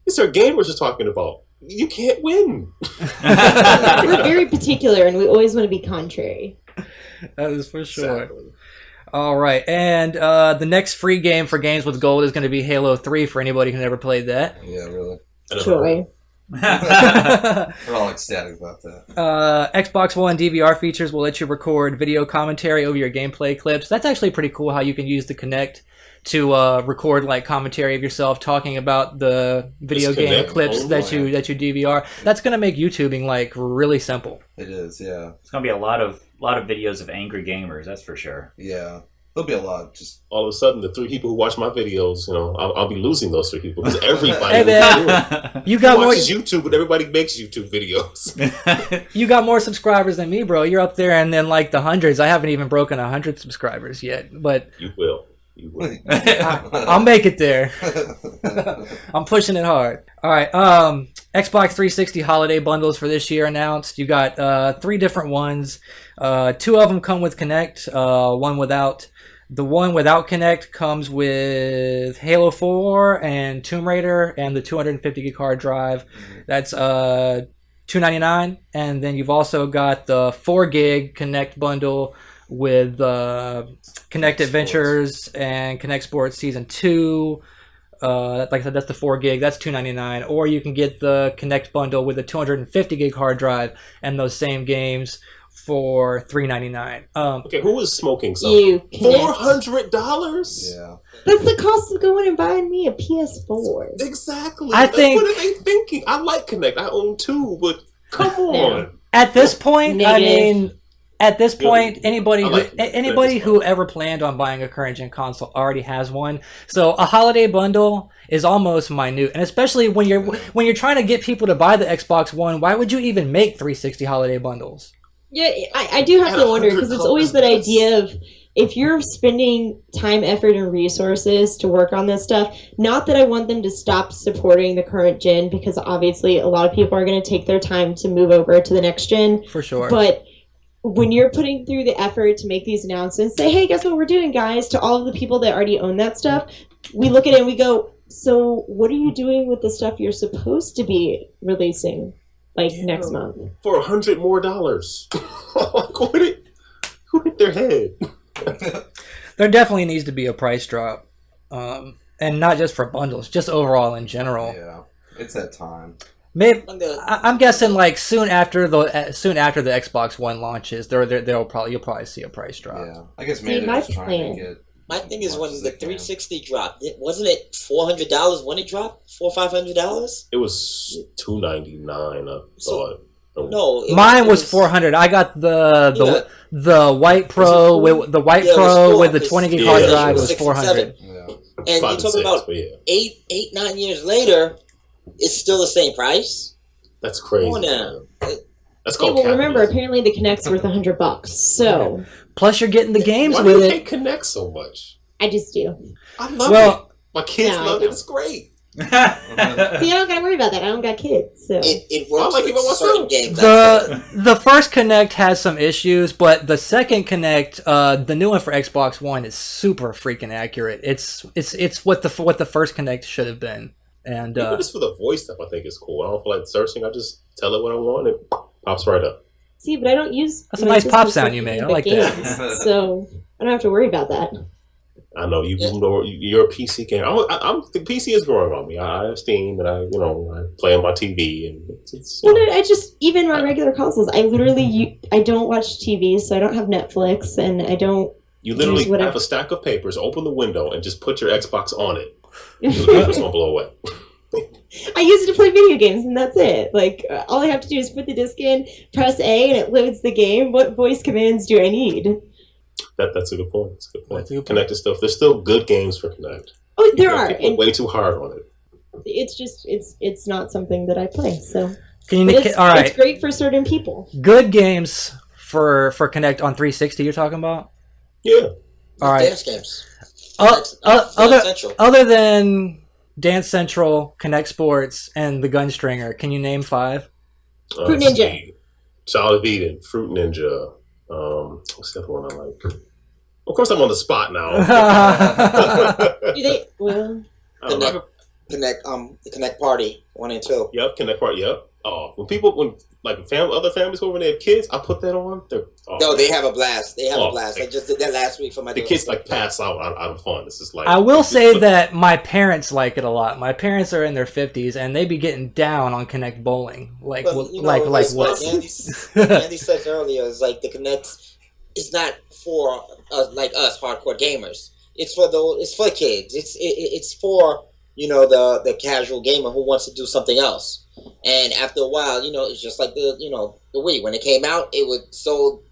Speaker 6: It's our gamers are talking about. You can't win.
Speaker 7: We're very particular and we always want to be contrary.
Speaker 2: That is for sure. Exactly. All right, and the next free game for Games with Gold is going to be Halo 3 for anybody who never played that.
Speaker 4: Yeah, really.
Speaker 7: Sure.
Speaker 4: We're all ecstatic about that.
Speaker 2: Xbox One DVR features will let you record video commentary over your gameplay clips. That's actually pretty cool how you can use the Kinect to record like commentary of yourself talking about the video game clips that you DVR. That's going to make YouTubing like really simple.
Speaker 4: It is, yeah.
Speaker 8: It's going to be a lot of videos of angry gamers, that's for sure.
Speaker 4: Yeah. There'll be a lot. Just
Speaker 6: all of a sudden, the 3 people who watch my videos, you know, I'll be losing those 3 people because everybody
Speaker 2: Hey, man, you got more.
Speaker 6: watches YouTube, but everybody makes YouTube videos.
Speaker 2: You got more subscribers than me, bro. You're up there and then like the hundreds. I haven't even broken 100 subscribers yet, but
Speaker 6: You will.
Speaker 2: I'll make it there. I'm pushing it hard. All right. Xbox 360 holiday bundles for this year announced. You got 3 different ones. 2 of them come with Kinect. One without. The one without Kinect comes with Halo 4 and Tomb Raider and the 250 gig hard drive. That's $299. And then you've also got the 4 gig Kinect bundle with Kinect Adventures and Kinect Sports Season 2. Like I said, that's the 4 gig. That's $299. Or you can get the Kinect bundle with a 250 gig hard drive and those same games for $399.
Speaker 6: Okay, who is smoking something?
Speaker 7: You Kinect.
Speaker 6: $400?
Speaker 4: yeah.
Speaker 7: That's the cost of going and buying me a PS4.
Speaker 6: Exactly.
Speaker 2: I think-
Speaker 6: What are they thinking? I like Kinect. I own 2, but come on.
Speaker 2: At this point, I
Speaker 7: Negative.
Speaker 2: mean, at this point, anybody
Speaker 6: I like
Speaker 2: anybody who ever planned on buying a current gen console already has one. So a holiday bundle is almost minute, and especially when you're trying to get people to buy the Xbox One, why would you even make 360 holiday bundles?
Speaker 7: Yeah, I do have to wonder, because it's always that idea of, if you're spending time, effort, and resources to work on this stuff, not that I want them to stop supporting the current gen, because obviously a lot of people are going to take their time to move over to the next gen.
Speaker 2: For sure.
Speaker 7: But when you're putting through the effort to make these announcements, say, hey, guess what we're doing, guys, to all of the people that already own that stuff, we look at it and we go, so what are you doing with the stuff you're supposed to be releasing, like, next month?
Speaker 6: For $100 more. Like, who hit their head?
Speaker 2: There definitely needs to be a price drop, and not just for bundles, just overall in general.
Speaker 4: Yeah, it's that time.
Speaker 2: Maybe I'm guessing like soon after the Xbox One launches, you'll probably see a price drop.
Speaker 4: Yeah, I guess
Speaker 7: See,
Speaker 4: maybe
Speaker 7: my
Speaker 4: they're just trying to get.
Speaker 5: My thing is,
Speaker 4: as
Speaker 5: when
Speaker 4: much as
Speaker 5: the
Speaker 4: they can.
Speaker 5: 360 dropped, wasn't it $400 when it dropped? $400-$500?
Speaker 6: It was $299, I thought.
Speaker 5: No,
Speaker 2: Mine was 400. I got the White Pro with the White Pro with the 20 gig hard drive. It was 400.
Speaker 4: Yeah.
Speaker 5: And you're talking about 8-9 years later, it's still the same price.
Speaker 6: That's crazy.
Speaker 5: Come on now.
Speaker 6: That's
Speaker 7: Yeah,
Speaker 6: called
Speaker 7: well, remember,
Speaker 6: capitalism.
Speaker 7: apparently the Kinect's worth $100, so
Speaker 2: Plus, you're getting the games
Speaker 6: Why
Speaker 2: with
Speaker 6: do you
Speaker 2: it.
Speaker 6: hate Connect so much?
Speaker 7: I just do.
Speaker 6: I love
Speaker 2: Well,
Speaker 6: it. My kids
Speaker 7: No, I
Speaker 6: love it.
Speaker 7: don't.
Speaker 6: It's great.
Speaker 7: See, I don't gotta worry about that. I don't got kids, so.
Speaker 5: It works
Speaker 6: I like it by
Speaker 5: with
Speaker 6: myself.
Speaker 5: certain games. that's it.
Speaker 2: the first Kinect has some issues, but the second Kinect, the new one for Xbox One, is super freaking accurate. It's what the first Kinect should have been. And
Speaker 6: Even just for the voice stuff, I think is cool. I don't feel like searching. I just tell it what I want and it pops right up.
Speaker 7: See, but I don't use.
Speaker 2: That's a nice
Speaker 7: this
Speaker 2: pop
Speaker 7: for
Speaker 2: sound you made. I
Speaker 7: the
Speaker 2: like that.
Speaker 7: games, so I don't have to worry about that.
Speaker 6: I know you're a PC gamer. The PC is growing on me. I have Steam and I play on my TV and it's
Speaker 7: Well, no, I just even my regular consoles. I literally I don't watch TV, so I don't have Netflix, and I don't.
Speaker 6: you literally
Speaker 7: use whatever.
Speaker 6: have a stack of papers, open the window, and just put your Xbox on it. The papers won't blow away.
Speaker 7: I use it to play video games, and that's it. Like, all I have to do is put the disc in, press A, and it loads the game. What voice commands do I need?
Speaker 6: That's a good point. That's a good point.
Speaker 2: That's a good point.
Speaker 6: Connected stuff. There's still good games for Connect.
Speaker 7: Oh, there are,
Speaker 6: People
Speaker 7: and
Speaker 6: way too hard on it.
Speaker 7: it's just it's not something that I play. So,
Speaker 2: can
Speaker 7: but
Speaker 2: you?
Speaker 7: it's,
Speaker 2: All right,
Speaker 7: it's great for certain people.
Speaker 2: good games for Kinect on 360. You're talking about?
Speaker 6: Yeah.
Speaker 2: All right.
Speaker 5: Dance games.
Speaker 2: Other
Speaker 5: Central.
Speaker 2: other than Dance Central, Kinect Sports, and the Gunstringer, can you name 5?
Speaker 7: Fruit
Speaker 6: let's
Speaker 7: Ninja.
Speaker 6: see. Child of Eden, Fruit Ninja. What's the other one I like? Of course, I'm on the spot now.
Speaker 7: Do they? Well,
Speaker 6: I don't know.
Speaker 5: The Connect Party 1 and 2.
Speaker 6: Yep, Connect Part. Yep. Oh, when other families over when they have kids, I put that on.
Speaker 5: No, they have a blast. They have
Speaker 6: Oh,
Speaker 5: a blast. I just did that last week for my
Speaker 6: the
Speaker 5: daughter.
Speaker 6: kids like pass out of fun. This is like
Speaker 2: I will say that my parents like it a lot. My parents are in their 50s, and they be getting down on Kinect bowling. Like,
Speaker 5: But, you know,
Speaker 2: like
Speaker 5: that's
Speaker 2: what?
Speaker 5: Andy said earlier is like the Connect is not for like us hardcore gamers. It's for kids. It's for the casual gamer who wants to do something else. And after a while, it's just like the Wii. When it came out, it would sold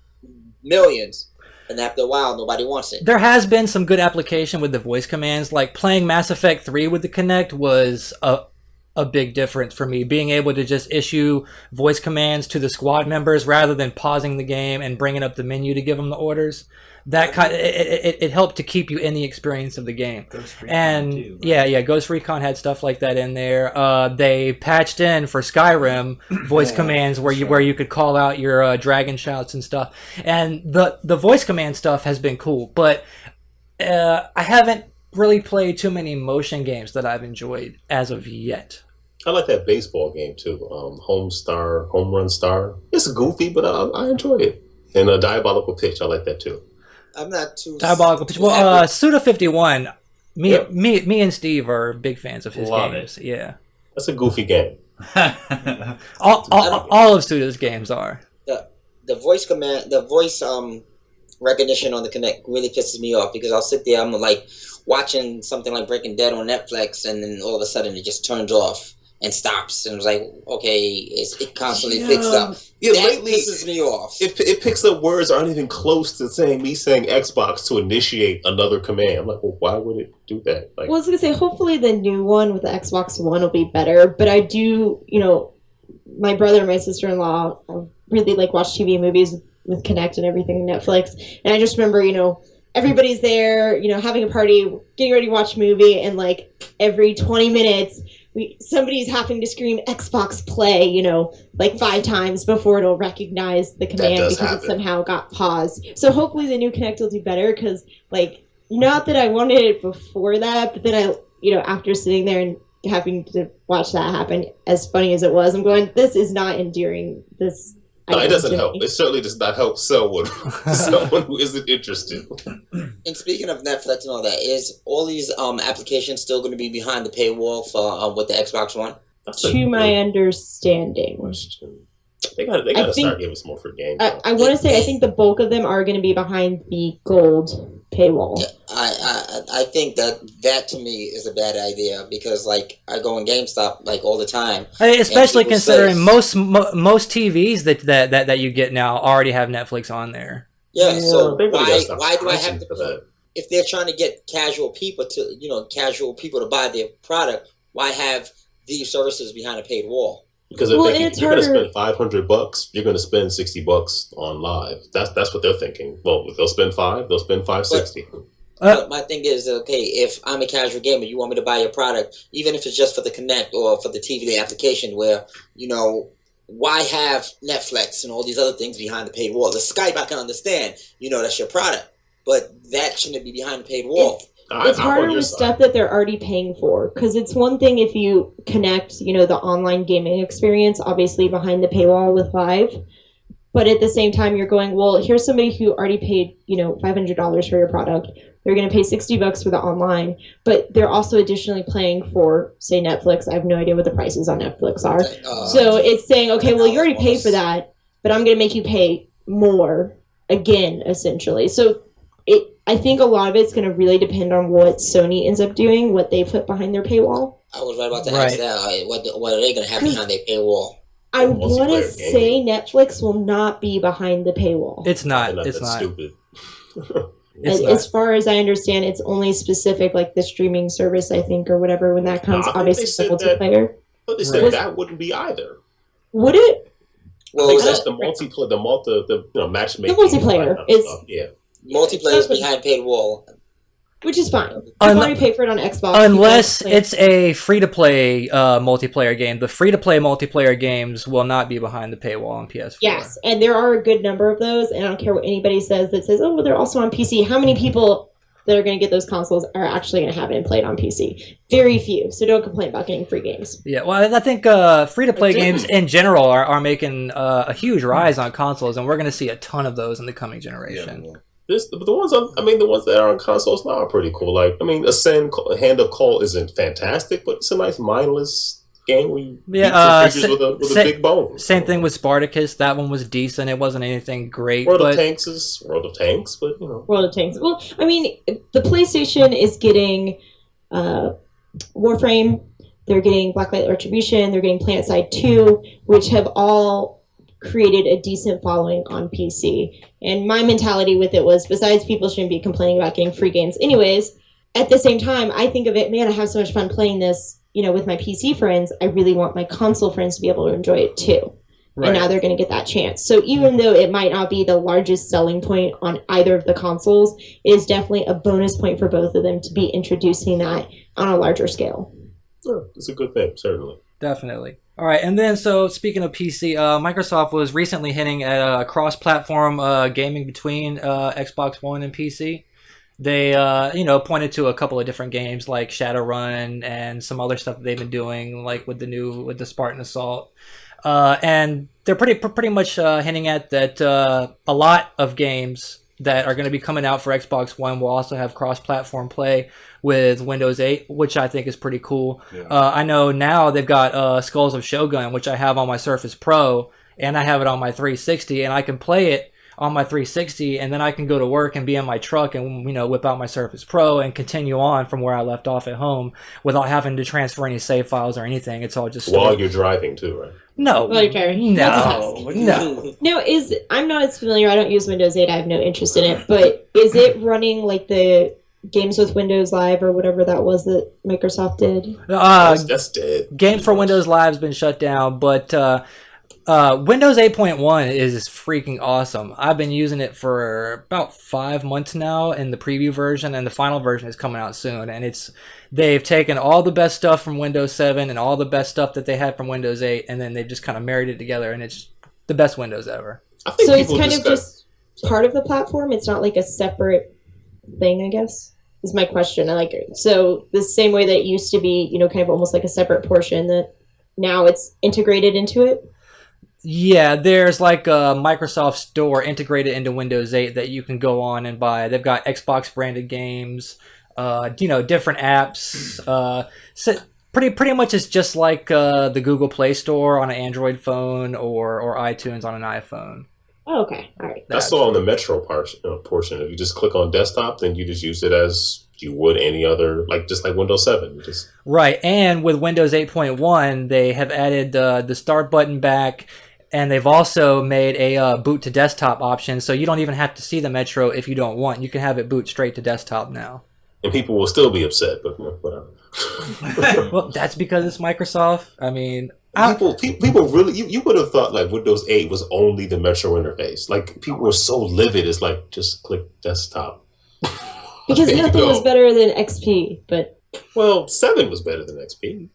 Speaker 5: millions. And after a while, nobody wants it.
Speaker 2: There has been some good application with the voice commands. Like playing Mass Effect 3 with the Kinect was a big difference for me. Being able to just issue voice commands to the squad members rather than pausing the game and bringing up the menu to give them the orders. That it helped to keep you in the experience of the game.
Speaker 8: Ghost Recon
Speaker 2: And
Speaker 8: too, right?
Speaker 2: yeah, Ghost Recon had stuff like that in there. They patched in for Skyrim voice commands where you could call out your dragon shouts and stuff. And the voice command stuff has been cool, but I haven't really played too many motion games that I've enjoyed as of yet.
Speaker 6: I like that baseball game too. Home Run Star. It's goofy, but I enjoy it. And a Diabolical Pitch, I like that too.
Speaker 5: I'm not too...
Speaker 2: Diabolical Pitch. Well, Suda51,
Speaker 6: Yep.
Speaker 2: me and Steve are big fans of his
Speaker 8: Love
Speaker 2: games. Yeah.
Speaker 6: That's a goofy game.
Speaker 2: All of Suda's games are.
Speaker 5: The voice command, the voice recognition on the Kinect really pisses me off because I'll sit there, I'm like watching something like Breaking Dead on Netflix, and then all of a sudden it just turns off and stops, and I was like, okay, it constantly picks up.
Speaker 6: Yeah,
Speaker 5: that
Speaker 6: lately
Speaker 5: pisses me off.
Speaker 6: it picks up words that aren't even close to saying Xbox to initiate another command. I'm like, well, why would it do that? Like,
Speaker 7: Well, I was gonna say, hopefully the new one with the Xbox One will be better. But I do, my brother and my sister-in-law really like watch TV and movies with Kinect and everything, Netflix. And I just remember, everybody's there, having a party, getting ready to watch a movie, and like every 20 minutes, somebody's having to scream Xbox play, like 5 times before it'll recognize the command because
Speaker 6: happen.
Speaker 7: it somehow got paused. So hopefully the new Kinect will do better because, not that I wanted it before that, but then I, after sitting there and having to watch that happen, as funny as it was, I'm going, this is not endearing.
Speaker 6: no, it doesn't help. It certainly does not help someone who isn't interested.
Speaker 5: And speaking of Netflix and all that, is all these applications still going to be behind the paywall for with the Xbox One?
Speaker 6: That's a
Speaker 7: To my
Speaker 6: good
Speaker 7: understanding.
Speaker 6: question. They gotta start giving us more for games.
Speaker 7: I want to say I think the bulk of them are going to be behind the gold paywall.
Speaker 5: Yeah, I think that to me is a bad idea because like I go in GameStop like all the time.
Speaker 2: Especially
Speaker 5: people
Speaker 2: considering
Speaker 5: say-
Speaker 2: most TVs that you get now already have Netflix on there.
Speaker 5: Yeah, so
Speaker 6: they really gotta stop
Speaker 5: why do I have
Speaker 6: charging
Speaker 5: to
Speaker 6: for that?
Speaker 5: if they're trying to get casual people to buy their product, why have these services behind a paid wall?
Speaker 6: Because
Speaker 7: Well,
Speaker 6: they're
Speaker 7: and
Speaker 6: thinking
Speaker 7: it's
Speaker 6: you're going to
Speaker 7: harder-
Speaker 6: spend $500, you're going to spend $60 on live. That's what they're thinking. Well, if they'll spend they'll spend $560.
Speaker 5: But my thing is, okay, if I'm a casual gamer, you want me to buy your product, even if it's just for the Kinect or for the TV application where, why have Netflix and all these other things behind the paid wall? The Skype I can understand, that's your product, but that shouldn't be behind the paid wall.
Speaker 7: It's harder with stuff that they're already paying for because it's one thing if you connect, the online gaming experience, obviously behind the paywall with live, but at the same time you're going, well, here's somebody who already paid, $500 for your product. They're going to pay $60 for the online, but they're also additionally paying for, say, Netflix. I have no idea what the prices on Netflix are. So it's saying, okay, well, you already paid for that, but I'm going to make you pay more again, essentially. So I think a lot of it's going to really depend on what Sony ends up doing, what they put behind their paywall.
Speaker 5: I was right about to ask that. What are they going to have behind their paywall?
Speaker 7: I want to say Netflix will not be behind the paywall.
Speaker 2: It's not.
Speaker 6: That's
Speaker 2: It's not.
Speaker 6: stupid.
Speaker 7: As far as I understand, it's only specific, like the streaming service, I think, or whatever. When that comes,
Speaker 6: I think
Speaker 7: obviously,
Speaker 6: they said
Speaker 7: multiplayer.
Speaker 6: But they said that wouldn't be either.
Speaker 7: Would it?
Speaker 5: Well,
Speaker 6: I think that's the multiplayer, the matchmaking.
Speaker 7: The multiplayer is
Speaker 6: yeah.
Speaker 5: Multiplayer is behind paid wall.
Speaker 7: Which is fine. You already pay for it on Xbox.
Speaker 2: Unless it's a free-to-play multiplayer game. The free-to-play multiplayer games will not be behind the paywall on PS4.
Speaker 7: Yes, and there are a good number of those, and I don't care what anybody says that says, oh, well, they're also on PC. How many people that are going to get those consoles are actually going to have it and play it on PC? Very few, so don't complain about getting free games.
Speaker 2: Yeah, well, I think free-to-play games in general are making a huge rise on consoles, and we're going to see a ton of those in the coming generation.
Speaker 6: Yeah. The ones the ones that are on consoles now are pretty cool. Like, Ascend, Hand of Call isn't fantastic, but it's a nice mindless game where you beat some figures with a big bone.
Speaker 2: Same thing with Spartacus. That one was decent. It wasn't anything great.
Speaker 6: World of Tanks is World of Tanks, but
Speaker 7: World of Tanks. Well, the PlayStation is getting Warframe. They're getting Blacklight Retribution. They're getting PlanetSide 2, which have all created a decent following on PC. And my mentality with it was, besides people shouldn't be complaining about getting free games anyways, at the same time, I think of it, man, I have so much fun playing this, with my PC friends. I really want my console friends to be able to enjoy it too. Right. And now they're going to get that chance. So even though it might not be the largest selling point on either of the consoles, it is definitely a bonus point for both of them to be introducing that on a larger scale.
Speaker 6: Sure. It's a good thing, certainly.
Speaker 2: Definitely. All right, and then so speaking of PC, Microsoft was recently hinting at a cross-platform gaming between Xbox One and PC. They, pointed to a couple of different games like Shadowrun and some other stuff that they've been doing, like with the Spartan Assault. And they're pretty much hinting at that a lot of games that are going to be coming out for Xbox One will also have cross-platform play with Windows 8, which I think is pretty cool. Yeah. I know now they've got Skulls of Shogun, which I have on my Surface Pro, and I have it on my 360, and I can play it on my 360, and then I can go to work and be in my truck and whip out my Surface Pro and continue on from where I left off at home without having to transfer any save files or anything. It's all just
Speaker 6: while you're driving too, right?
Speaker 2: No,
Speaker 7: okay. No. I'm not as familiar. I don't use Windows 8. I have no interest in it. But is it running like the Games with Windows Live or whatever that was that Microsoft did?
Speaker 6: That's dead.
Speaker 2: Games for Windows Live has been shut down, but Windows 8.1 is freaking awesome. I've been using it for about 5 months now in the preview version, and the final version is coming out soon. And they've taken all the best stuff from Windows 7 and all the best stuff that they had from Windows 8, and then they've just kind of married it together, and it's the best Windows ever.
Speaker 7: So it's kind of just part of the platform? It's not like a separate thing, I guess? Is my question. So the same way that it used to be, kind of almost like a separate portion, that now it's integrated into it?
Speaker 2: Yeah, there's like a Microsoft Store integrated into Windows 8 that you can go on and buy. They've got Xbox branded games, different apps. So pretty much it's just like the Google Play Store on an Android phone or iTunes on an iPhone.
Speaker 7: Oh, okay, all right.
Speaker 6: That's all on the Metro portion. If you just click on desktop, then you just use it as you would any other, just like Windows 7.
Speaker 2: Right, and with Windows 8.1, they have added the start button back. And they've also made a boot to desktop option, so you don't even have to see the Metro if you don't want. You can have it boot straight to desktop now.
Speaker 6: And people will still be upset, but whatever.
Speaker 2: Well, that's because it's Microsoft. I mean,
Speaker 6: people really, you would have thought Windows 8 was only the Metro interface. People were so livid. It's just click desktop.
Speaker 7: Because nothing was better than XP, but
Speaker 6: 7 was better than XP.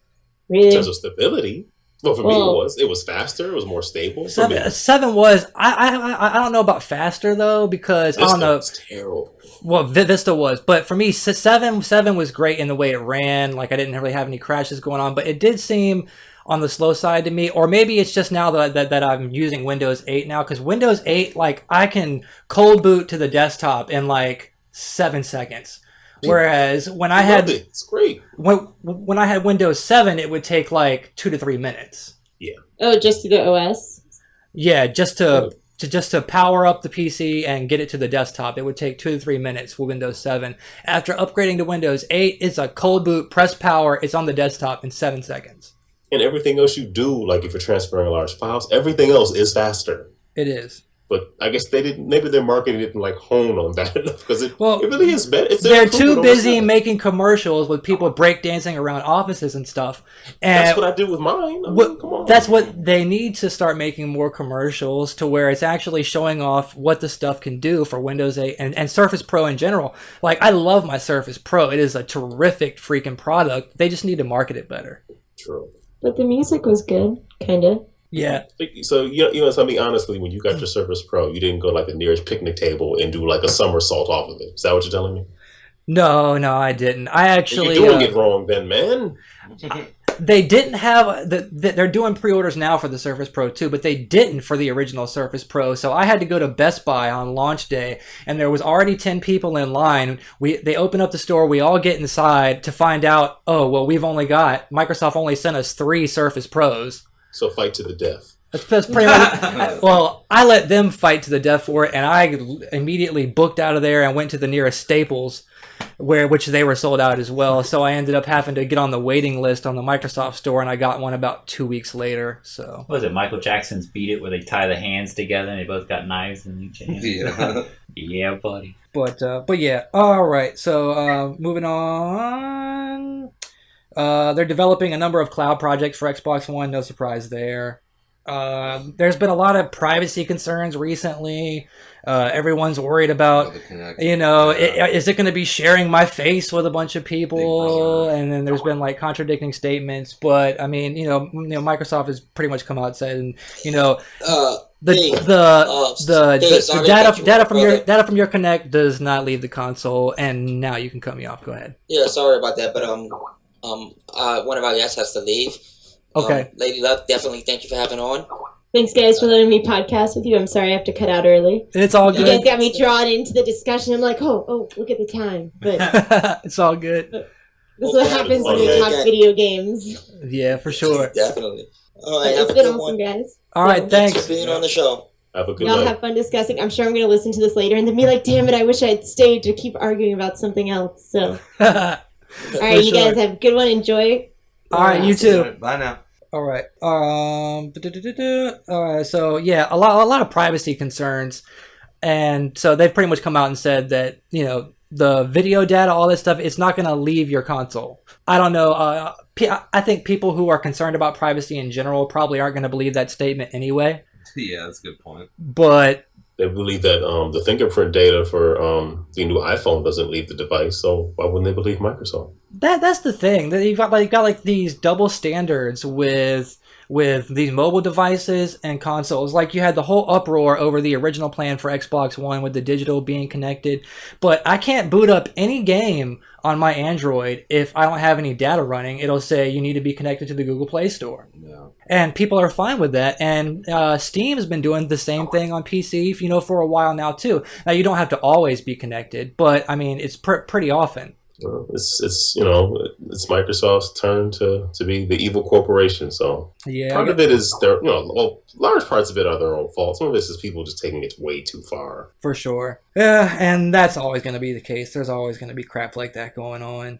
Speaker 7: Really? In
Speaker 6: terms of stability. Well, for me, it was faster. It was more stable.
Speaker 2: 7 was. I don't know about faster though, because
Speaker 6: Vista
Speaker 2: I don't know.
Speaker 6: Was terrible.
Speaker 2: Well, Vista was, but for me, 7 was great in the way it ran. I didn't really have any crashes going on, but it did seem on the slow side to me. Or maybe it's just now that I'm using Windows 8 now, because Windows 8, I can cold boot to the desktop in 7 seconds. Whereas when I had
Speaker 6: it's great.
Speaker 2: When I had Windows 7, it would take 2 to 3 minutes.
Speaker 6: Yeah.
Speaker 7: Oh, just to the OS?
Speaker 2: Yeah, just to power up the PC and get it to the desktop, it would take 2 to 3 minutes for Windows 7. After upgrading to Windows 8, it's a cold boot, press power, it's on the desktop in 7 seconds.
Speaker 6: And everything else you do, if you're transferring large files, everything else is faster.
Speaker 2: It is.
Speaker 6: But I guess they didn't. Maybe their marketing didn't hone on that enough because it really is better.
Speaker 2: They're too busy making commercials with people breakdancing around offices and stuff. And
Speaker 6: that's what I do with mine. Come on.
Speaker 2: That's what they need to start making more commercials to where it's actually showing off what the stuff can do for Windows 8 and Surface Pro in general. I love my Surface Pro. It is a terrific freaking product. They just need to market it better.
Speaker 6: True.
Speaker 7: But the music was good, kind of.
Speaker 2: Yeah.
Speaker 6: So tell me honestly, when you got your Surface Pro, you didn't go the nearest picnic table and do a somersault off of it. Is that what you're telling me?
Speaker 2: No, I didn't. I actually
Speaker 6: you're doing it wrong, then, man.
Speaker 2: They didn't have they're doing pre-orders now for the Surface Pro 2, but they didn't for the original Surface Pro. So I had to go to Best Buy on launch day, and there was already 10 people in line. They open up the store, we all get inside to find out, Microsoft only sent us 3 Surface Pros.
Speaker 6: So fight to the death.
Speaker 2: That's pretty much. Well, I let them fight to the death for it, and I immediately booked out of there and went to the nearest Staples which they were sold out as well. So I ended up having to get on the waiting list on the Microsoft Store, and I got one about 2 weeks later. So
Speaker 8: What was it, Michael Jackson's Beat It, where they tie the hands together and they both got knives in each hand?
Speaker 4: Yeah.
Speaker 8: Yeah, buddy.
Speaker 2: But yeah. All right. So moving on. They're developing a number of cloud projects for Xbox One. No surprise there. There's been a lot of privacy concerns recently. Everyone's worried about, is it going to be sharing my face with a bunch of people? And then there's been like contradicting statements. But I mean, Microsoft has pretty much come out and said, and the data from your Kinect does not leave the console. And now you can cut me off. Go ahead.
Speaker 5: Yeah, sorry about that, but one of our guests has to leave.
Speaker 2: Okay.
Speaker 5: Lady Luck, definitely thank you for having on.
Speaker 7: Thanks, guys, for letting me podcast with you. I'm sorry I have to cut out early.
Speaker 2: It's all
Speaker 7: You
Speaker 2: good.
Speaker 7: guys got me drawn into the discussion. I'm like, oh, look at the time. But
Speaker 2: It's all good.
Speaker 7: this is what happens when we talk video games.
Speaker 2: Yeah, for sure.
Speaker 5: Definitely. All right,
Speaker 7: It's been awesome, guys.
Speaker 2: All right,
Speaker 5: Thanks
Speaker 2: thanks.
Speaker 5: for being on the show.
Speaker 6: Have a good
Speaker 7: Y'all
Speaker 6: night.
Speaker 7: have fun discussing. I'm sure I'm going to listen to this later and then be like, damn it, I wish I had stayed to keep arguing about something else. So, all right, you guys have a good one. Enjoy.
Speaker 2: All right, you too.
Speaker 4: Bye now.
Speaker 2: All right. All right. So yeah, a lot of privacy concerns, and so they've pretty much come out and said that the video data, all this stuff, it's not going to leave your console. I don't know. I think people who are concerned about privacy in general probably aren't going to believe that statement anyway.
Speaker 4: Yeah, that's a good point.
Speaker 2: But
Speaker 6: They believe that the fingerprint data for the new iPhone doesn't leave the device, so why wouldn't they believe Microsoft?
Speaker 2: that's the thing. That you've got these double standards with these mobile devices and consoles. Like, you had the whole uproar over the original plan for Xbox One with the digital being connected, but I can't boot up any game on my Android if I don't have any data running. It'll say you need to be connected to the Google Play Store.
Speaker 4: Yeah.
Speaker 2: And people are fine with that. And Steam has been doing the same thing on PC, for a while now too. Now, you don't have to always be connected, but I mean, it's pretty often.
Speaker 6: It's Microsoft's turn to be the evil corporation. So
Speaker 2: Yeah.
Speaker 6: part of it is large parts of it are their own fault. Some of this is people just taking it way too far.
Speaker 2: For sure. Yeah, and that's always going to be the case. There's always going to be crap like that going on.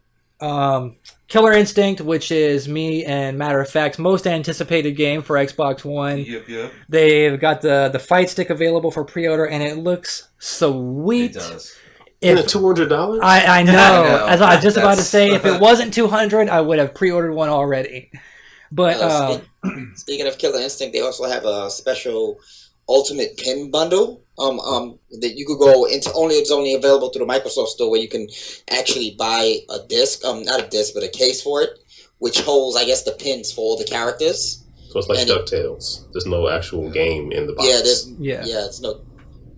Speaker 2: Killer Instinct, which is me and Matter of Fact's most anticipated game for Xbox One.
Speaker 4: Yep.
Speaker 2: They've got the fight stick available for pre-order, and it looks sweet.
Speaker 4: It does.
Speaker 6: Isn't it $200?
Speaker 2: I know.
Speaker 4: I know.
Speaker 2: As I was just about to say, if it wasn't $200, I would have pre-ordered one already. But
Speaker 5: Speaking of Killer Instinct, they also have a special Ultimate Pin bundle. That you could go into. It's only available through the Microsoft Store, where you can actually buy a disc. Not a disc, but a case for it, which holds, I guess, the pins for all the characters.
Speaker 6: So it's like DuckTales. There's no actual game in the box.
Speaker 5: Yeah, it's no.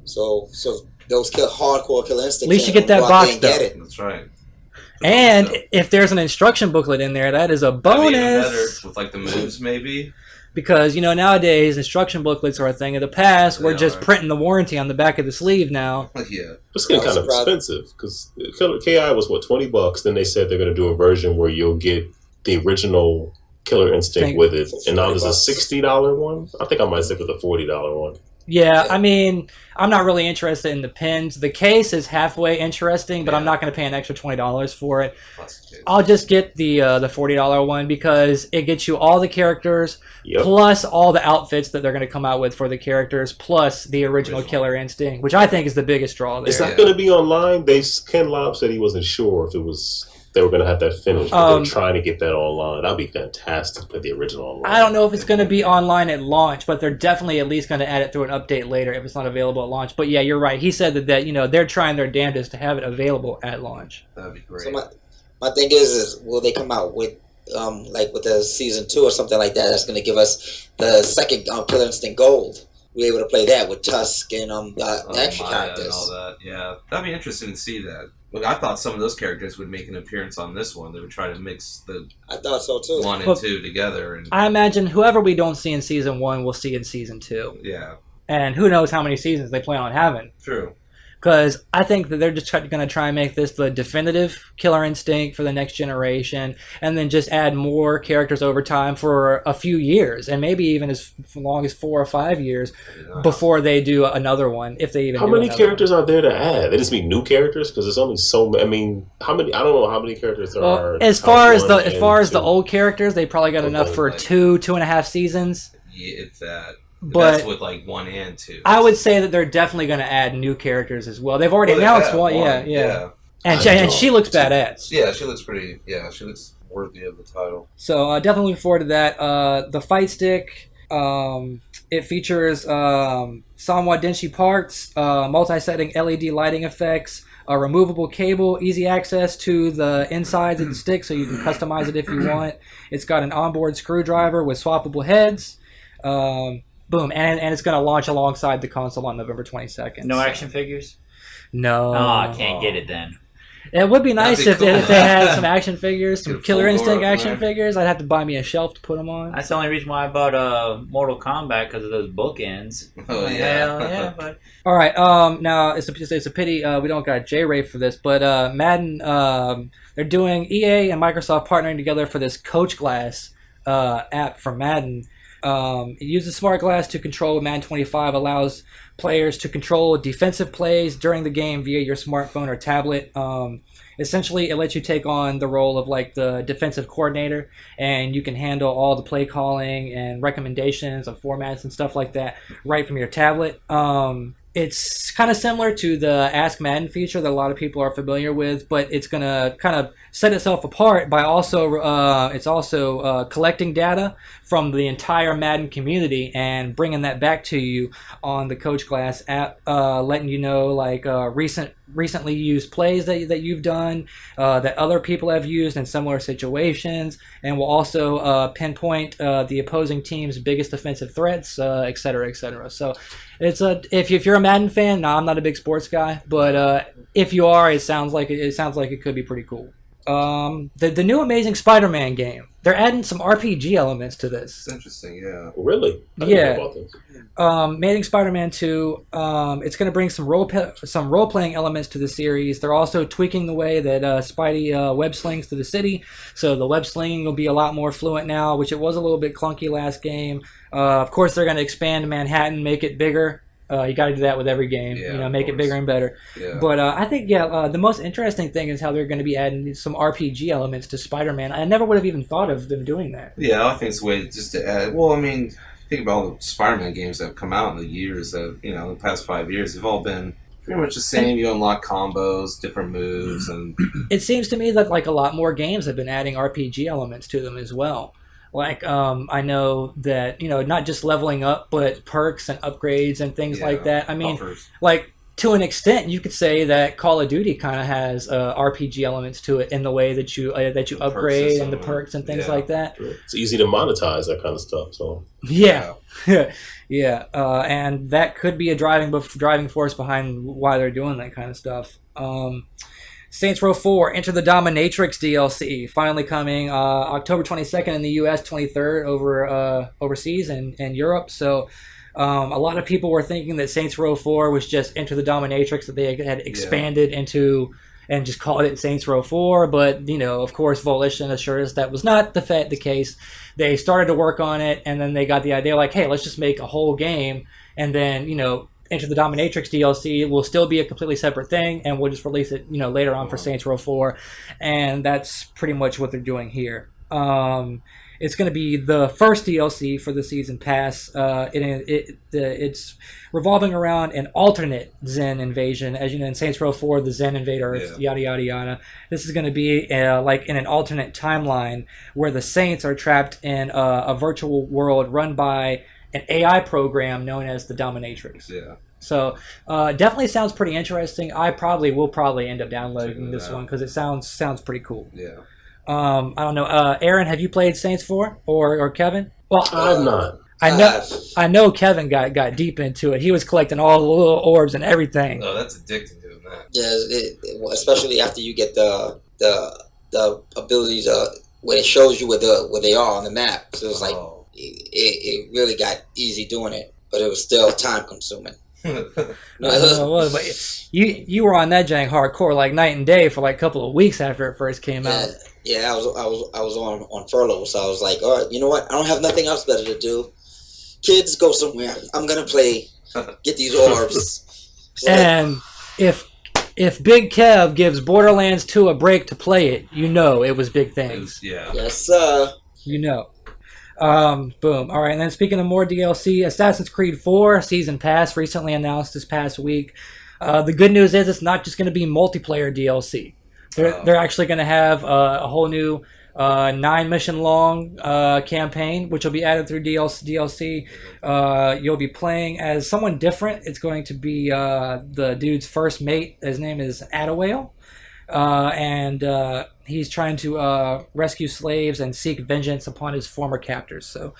Speaker 5: So those hardcore Killer Instinct.
Speaker 2: At least you get that box, though.
Speaker 4: That's right.
Speaker 2: And if there's an instruction booklet in there, that is a
Speaker 4: That'd be even better,
Speaker 2: bonus.
Speaker 4: with like the moves, maybe.
Speaker 2: Because, nowadays, instruction booklets are a thing of the past. We're
Speaker 4: They
Speaker 2: just
Speaker 4: are.
Speaker 2: printing the warranty on the back of the sleeve now.
Speaker 4: Yeah.
Speaker 6: It's getting kind of expensive because KI was $20. Then they said they're going to do a version where you'll get the original Killer Instinct with it, and now there's a $60 one. I think I might stick with the $40 one.
Speaker 2: Yeah, I mean, I'm not really interested in the pins. The case is halfway interesting, but I'm not going to pay an extra $20 for it. I'll just get the $40 one because it gets you all the characters, plus all the outfits that they're going to come out with for the characters, plus the original Killer Instinct, which I think is the biggest draw there.
Speaker 6: It's not going to be online. Ken Lobb said he wasn't sure if they were going to have that finished, but they're trying to get that online. That'd be fantastic to put the original online.
Speaker 2: I don't know if it's going to be online at launch, but they're definitely at least going to add it through an update later if it's not available at launch. But yeah, you're right. He said that they're trying their damnedest to have it available at launch.
Speaker 4: That'd be great.
Speaker 5: So my thing is will they come out with like with a season 2 or something like that? That's going to give us the second Killer Instinct Gold. We're able to play that with Tusk and the extra characters.
Speaker 4: And all that. Yeah, that'd be interesting to see that. Look, I thought some of those characters would make an appearance on this one. They would try to mix
Speaker 5: I thought so too.
Speaker 4: 1 and 2 together. And
Speaker 2: I imagine whoever we don't see in season 1, we'll see in season 2.
Speaker 4: yeah,
Speaker 2: And who knows how many seasons they plan on having.
Speaker 4: true.
Speaker 2: because I think that they're just going to try and make this the definitive Killer Instinct for the next generation, and then just add more characters over time for a few years, and maybe even as long as 4 or 5 years before they do another one, if they even.
Speaker 6: How many characters are there to add? They just mean new characters because there's only so many. I mean, how many? I don't know how many characters there are.
Speaker 2: As far as the old characters, they probably got enough for 2.5 seasons.
Speaker 4: Yeah, if that.
Speaker 2: But
Speaker 4: that's with like 1 and 2.
Speaker 2: I would say that they're definitely going to add new characters as well. They've already announced one. Yeah. And she looks badass.
Speaker 4: Yeah, she looks pretty. Yeah, she looks worthy of the title.
Speaker 2: So definitely looking forward to that. The fight stick. It features Sanwa Denshi parts, multi-setting LED lighting effects, a removable cable, easy access to the insides of the stick so you can customize it if you want. It's got an onboard screwdriver with swappable heads. Boom, and it's going to launch alongside the console on November 22nd.
Speaker 8: No action figures?
Speaker 2: No.
Speaker 8: Oh, I can't get it then.
Speaker 2: It would be nice if they had some action figures, some Killer Instinct action
Speaker 4: there.
Speaker 2: figures. I'd have to buy me a shelf to put them on.
Speaker 8: That's the only reason why I bought Mortal Kombat, because of those bookends.
Speaker 4: Oh, yeah.
Speaker 8: Hell yeah, but...
Speaker 2: All right. Now it's a pity we don't got J-Ray for this, but Madden. They're doing EA and Microsoft partnering together for this Coach Glass app for Madden. It uses smart glass to control Madden 25, allows players to control defensive plays during the game via your smartphone or tablet. Essentially, it lets you take on the role of like the defensive coordinator, and you can handle all the play calling and recommendations of formats and stuff like that right from your tablet. It's kind of similar to the Ask Madden feature that a lot of people are familiar with, but it's going to kind of set itself apart by also collecting data from the entire Madden community and bringing that back to you on the Coach Glass app, letting you know like recently used plays that you've done, that other people have used in similar situations, and will also pinpoint the opposing team's biggest offensive threats, et cetera, et cetera. So it's if you're a Madden fan, no, I'm not a big sports guy, but if you are, it sounds like it could be pretty cool. The new Amazing Spider-Man game, they're adding some RPG elements to this.
Speaker 4: It's interesting, yeah.
Speaker 6: Really?
Speaker 2: Yeah. Amazing Spider-Man 2. It's going to bring some role-playing elements to the series. They're also tweaking the way that Spidey web slings to the city, so the web slinging will be a lot more fluent now, which it was a little bit clunky last game. Of course, they're going to expand Manhattan, make it bigger. You got to do that with every game, make it bigger and better. Yeah. But I think, the most interesting thing is how they're going to be adding some RPG elements to Spider-Man. I never would have even thought of them doing that.
Speaker 4: Yeah, I think it's a way just to add. Well, I mean, think about all the Spider-Man games that have come out in the years that, the past 5 years, they've all been pretty much the same. You unlock combos, different moves, and
Speaker 2: it seems to me that like a lot more games have been adding RPG elements to them as well. Like, I know that, not just leveling up, but perks and upgrades and things like that. I mean, like, to an extent, you could say that Call of Duty kind of has RPG elements to it in the way that you upgrade and the perks and things like that.
Speaker 6: It's easy to monetize that kind of stuff. So
Speaker 2: yeah. And that could be a driving force behind why they're doing that kind of stuff. Saints Row 4, Enter the Dominatrix DLC, finally coming October 22nd in the US, 23rd overseas in Europe. So a lot of people were thinking that Saints Row 4 was just Enter the Dominatrix, that they had expanded into and just called it Saints Row 4. But, of course, Volition assured us that was not the case. They started to work on it, and then they got the idea like, hey, let's just make a whole game, and then, Enter the Dominatrix DLC will still be a completely separate thing, and we'll just release it, later on for Saints Row 4, and that's pretty much what they're doing here. It's going to be the first DLC for the season pass. It's revolving around an alternate Zen invasion, as you know, in Saints Row 4, the Zen invade Earth, yada yada yada. This is going to be like in an alternate timeline where the Saints are trapped in a virtual world run by an AI program known as the Dominatrix. Yeah. So definitely sounds pretty interesting. I will end up downloading this one because it sounds pretty cool. Yeah. I don't know. Aaron, have you played Saints 4 or Kevin? Well,
Speaker 6: I've not.
Speaker 2: I know Kevin got deep into it. He was collecting all the little orbs and everything.
Speaker 4: Oh, that's addicting to that.
Speaker 5: Yeah, especially after you get the abilities when it shows you where they are on the map. So it's like it really got easy doing it, but it was still time consuming.
Speaker 2: But you were on that jank hardcore like night and day for like a couple of weeks after it first came out.
Speaker 5: Yeah, I was on furlough, so I was like, all right, you know what? I don't have nothing else better to do. Kids, go somewhere. I'm gonna play. Get these orbs. So
Speaker 2: and if Big Kev gives Borderlands 2 a break to play it, you know it was big things.
Speaker 5: Yes, sir.
Speaker 2: You know. Boom. All right, and then speaking of more DLC, Assassin's Creed 4 Season Pass recently announced this past week. The good news is it's not just going to be multiplayer DLC. They're actually going to have a whole new 9-mission long campaign, which will be added through DLC. You'll be playing as someone different. It's going to be the dude's first mate. His name is Adawale. And he's trying to rescue slaves and seek vengeance upon his former captors. So,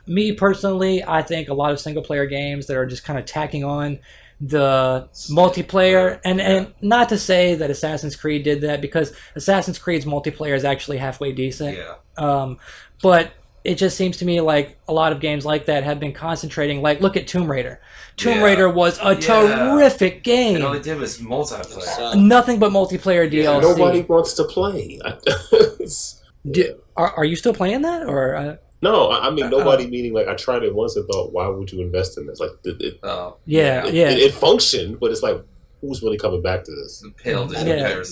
Speaker 2: me personally, I think a lot of single-player games that are just kind of tacking on the multiplayer, and not to say that Assassin's Creed did that, because Assassin's Creed's multiplayer is actually halfway decent. But it just seems to me like a lot of games like that have been concentrating. Like, look at Tomb Raider. Tomb Raider was a terrific game.
Speaker 9: And all they did was multiplayer.
Speaker 2: Nothing but multiplayer DLC.
Speaker 6: Nobody wants to play.
Speaker 2: Are you still playing that, or?
Speaker 6: No, I mean nobody. Meaning, like, I tried it once and thought, why would you invest in this? Like, it functioned, but it's like, who's really coming back to this?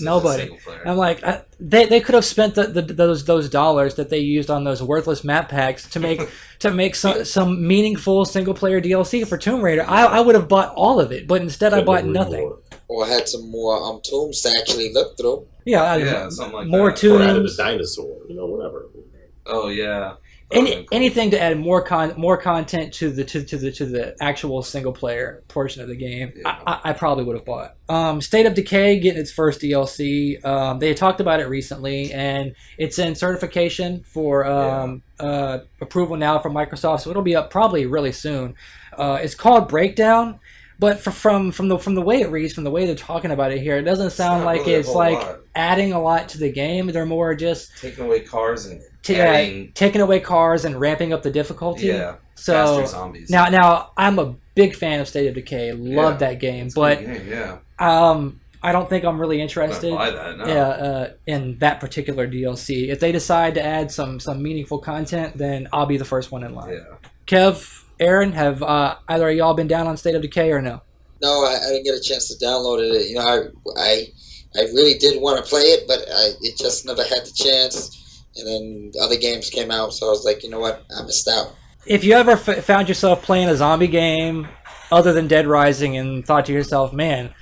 Speaker 2: Nobody. I'm like, they could have spent those dollars that they used on those worthless map packs to make some meaningful single player DLC for Tomb Raider. I would have bought all of it, but instead I bought nothing.
Speaker 5: Or had some more tombs to actually look through.
Speaker 4: Something like
Speaker 2: more
Speaker 4: that.
Speaker 2: tombs.
Speaker 6: Or added a dinosaur, whatever.
Speaker 4: Oh yeah.
Speaker 2: Anything to add more content to the actual single player portion of the game, I probably would have bought. State of Decay getting its first DLC. They talked about it recently, and it's in certification for approval now from Microsoft, so it'll be up probably really soon. It's called Breakdown, but from the way it reads, from the way they're talking about it here, it doesn't sound like it's like adding a lot to the game. They're more just
Speaker 4: taking away cars and
Speaker 2: taking away cars and ramping up the difficulty.
Speaker 4: Yeah.
Speaker 2: So
Speaker 4: faster zombies.
Speaker 2: Now I'm a big fan of State of Decay. Love that game, but I don't think I'm really interested in that particular DLC. If they decide to add some meaningful content, then I'll be the first one in line.
Speaker 4: Yeah.
Speaker 2: Kev, Aaron, have either of y'all been down on State of Decay or no?
Speaker 5: No, I didn't get a chance to download it. I really did want to play it, but it just never had the chance. And then other games came out, so I was like, you know what, I missed out.
Speaker 2: If you ever found yourself playing a zombie game other than Dead Rising and thought to yourself, man,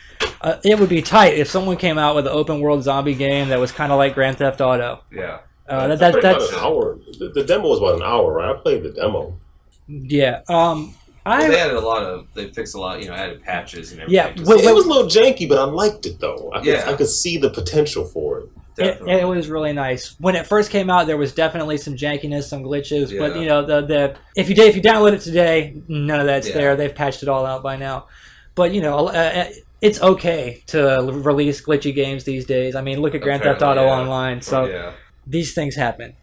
Speaker 2: it would be tight if someone came out with an open world zombie game that was kind of like Grand Theft Auto.
Speaker 4: Yeah.
Speaker 2: That's
Speaker 6: about an hour. The demo was about an hour, right? I played the demo.
Speaker 2: Yeah.
Speaker 4: They added they fixed a lot, added patches and everything.
Speaker 2: Yeah,
Speaker 6: it was a little janky, but I liked it though. I could see the potential for it.
Speaker 2: It was really nice. When it first came out, there was definitely some jankiness, some glitches, but the if you download it today, none of that's there. They've patched it all out by now. But it's okay to release glitchy games these days. I mean, look at Grand Theft Auto Online. So these things happen.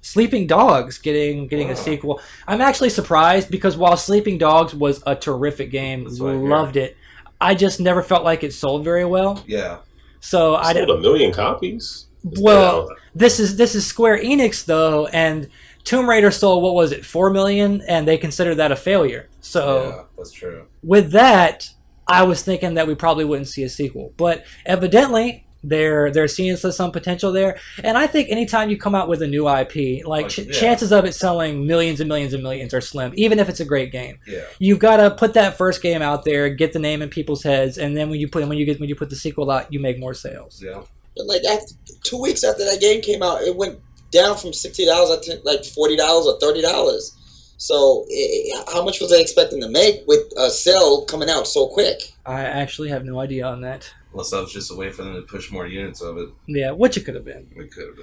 Speaker 2: Sleeping Dogs getting a sequel. I'm actually surprised because while Sleeping Dogs was a terrific game, loved it, I just never felt like it sold very well.
Speaker 4: Yeah.
Speaker 2: So I
Speaker 6: sold 1 million copies.
Speaker 2: Well, this is Square Enix though, and Tomb Raider sold, what was it, 4 million, and they considered that a failure. So
Speaker 4: that's true.
Speaker 2: With that, I was thinking that we probably wouldn't see a sequel, but evidently they're seeing some potential there. And I think anytime you come out with a new IP, chances of it selling millions and millions and millions are slim, even if it's a great game.
Speaker 4: Yeah.
Speaker 2: You've got to put that first game out there, get the name in people's heads, and then when you put the sequel out, you make more sales.
Speaker 4: Yeah.
Speaker 5: But 2 weeks after that game came out, it went down from $60 to like $40 or $30. So how much was they expecting to make with a sale coming out so quick?
Speaker 2: I actually have no idea on that.
Speaker 4: Unless that was just a way for them to push more units of it.
Speaker 2: Yeah, which it could have been.
Speaker 4: It could have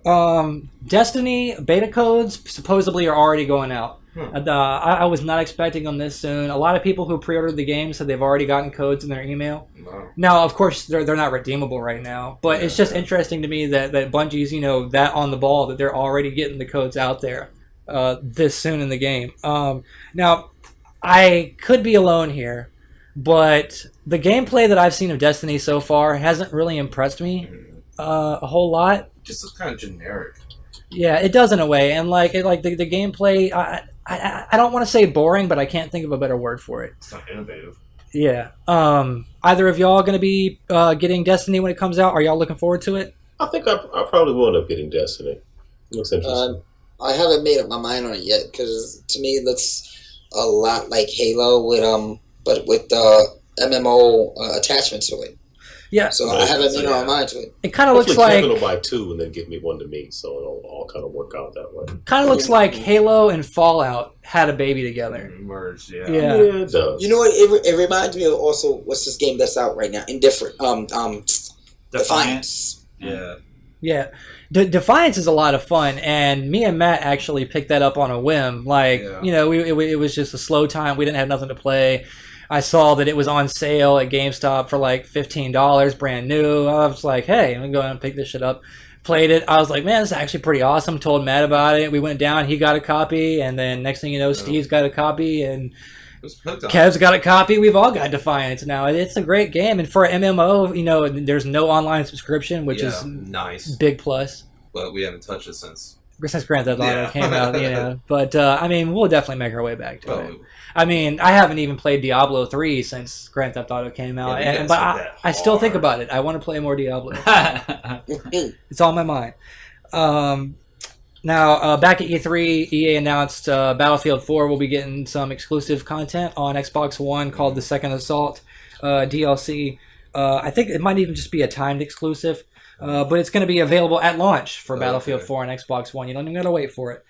Speaker 4: been.
Speaker 2: Destiny beta codes supposedly are already going out. I was not expecting them this soon. A lot of people who pre-ordered the game said they've already gotten codes in their email.
Speaker 4: Wow.
Speaker 2: Now, of course, they're not redeemable right now, but it's just interesting to me that Bungie's that on the ball, that they're already getting the codes out there this soon in the game. Now, I could be alone here, but the gameplay that I've seen of Destiny so far hasn't really impressed me a whole lot.
Speaker 4: Just kind of generic.
Speaker 2: Yeah, it does in a way, and like the gameplay. I don't want to say boring, but I can't think of a better word for it.
Speaker 4: It's not innovative.
Speaker 2: Yeah. Either of y'all going to be getting Destiny when it comes out? Are y'all looking forward to it?
Speaker 6: I think I probably will end up getting Destiny. Looks interesting.
Speaker 5: I haven't made up my mind on it yet because to me it looks a lot like Halo but with MMO attachment to it.
Speaker 2: Yeah.
Speaker 5: So I haven't made up my mind to it.
Speaker 2: It kind of looks
Speaker 6: Hopefully
Speaker 2: like
Speaker 6: Kevin will buy 2 and then give me one to me, so it'll all kind of work out that way.
Speaker 2: kind of looks like Halo and Fallout had a baby together.
Speaker 4: Merged, yeah.
Speaker 2: Yeah.
Speaker 6: It does.
Speaker 5: You know what? It reminds me of also what's this game that's out right now? Indifferent. Defiance.
Speaker 4: Yeah.
Speaker 2: Yeah. Defiance is a lot of fun, and me and Matt actually picked that up on a whim. Like, you know, it was just a slow time. We didn't have nothing to play. I saw that it was on sale at GameStop for like $15, brand new. I was like, hey, I'm going to go and pick this shit up. Played it. I was like, man, this is actually pretty awesome. Told Matt about it. We went down. He got a copy, and then next thing you know, Steve's got a copy, and Kev's got a copy. We've all got Defiance now. It's a great game, and for an MMO, you know, there's no online subscription, which is
Speaker 4: nice,
Speaker 2: big plus.
Speaker 4: But we haven't touched it since
Speaker 2: Grand Theft Auto came out, you know. But I mean, we'll definitely make our way back to it. I mean, I haven't even played Diablo 3 since Grand Theft Auto came out, but I still think about it. I want to play more Diablo. It's on my mind. Now, back at E3, EA announced Battlefield 4 will be getting some exclusive content on Xbox One called The Second Assault DLC. I think it might even just be a timed exclusive, but it's going to be available at launch for Battlefield 4 on Xbox One. You don't even got to wait for it.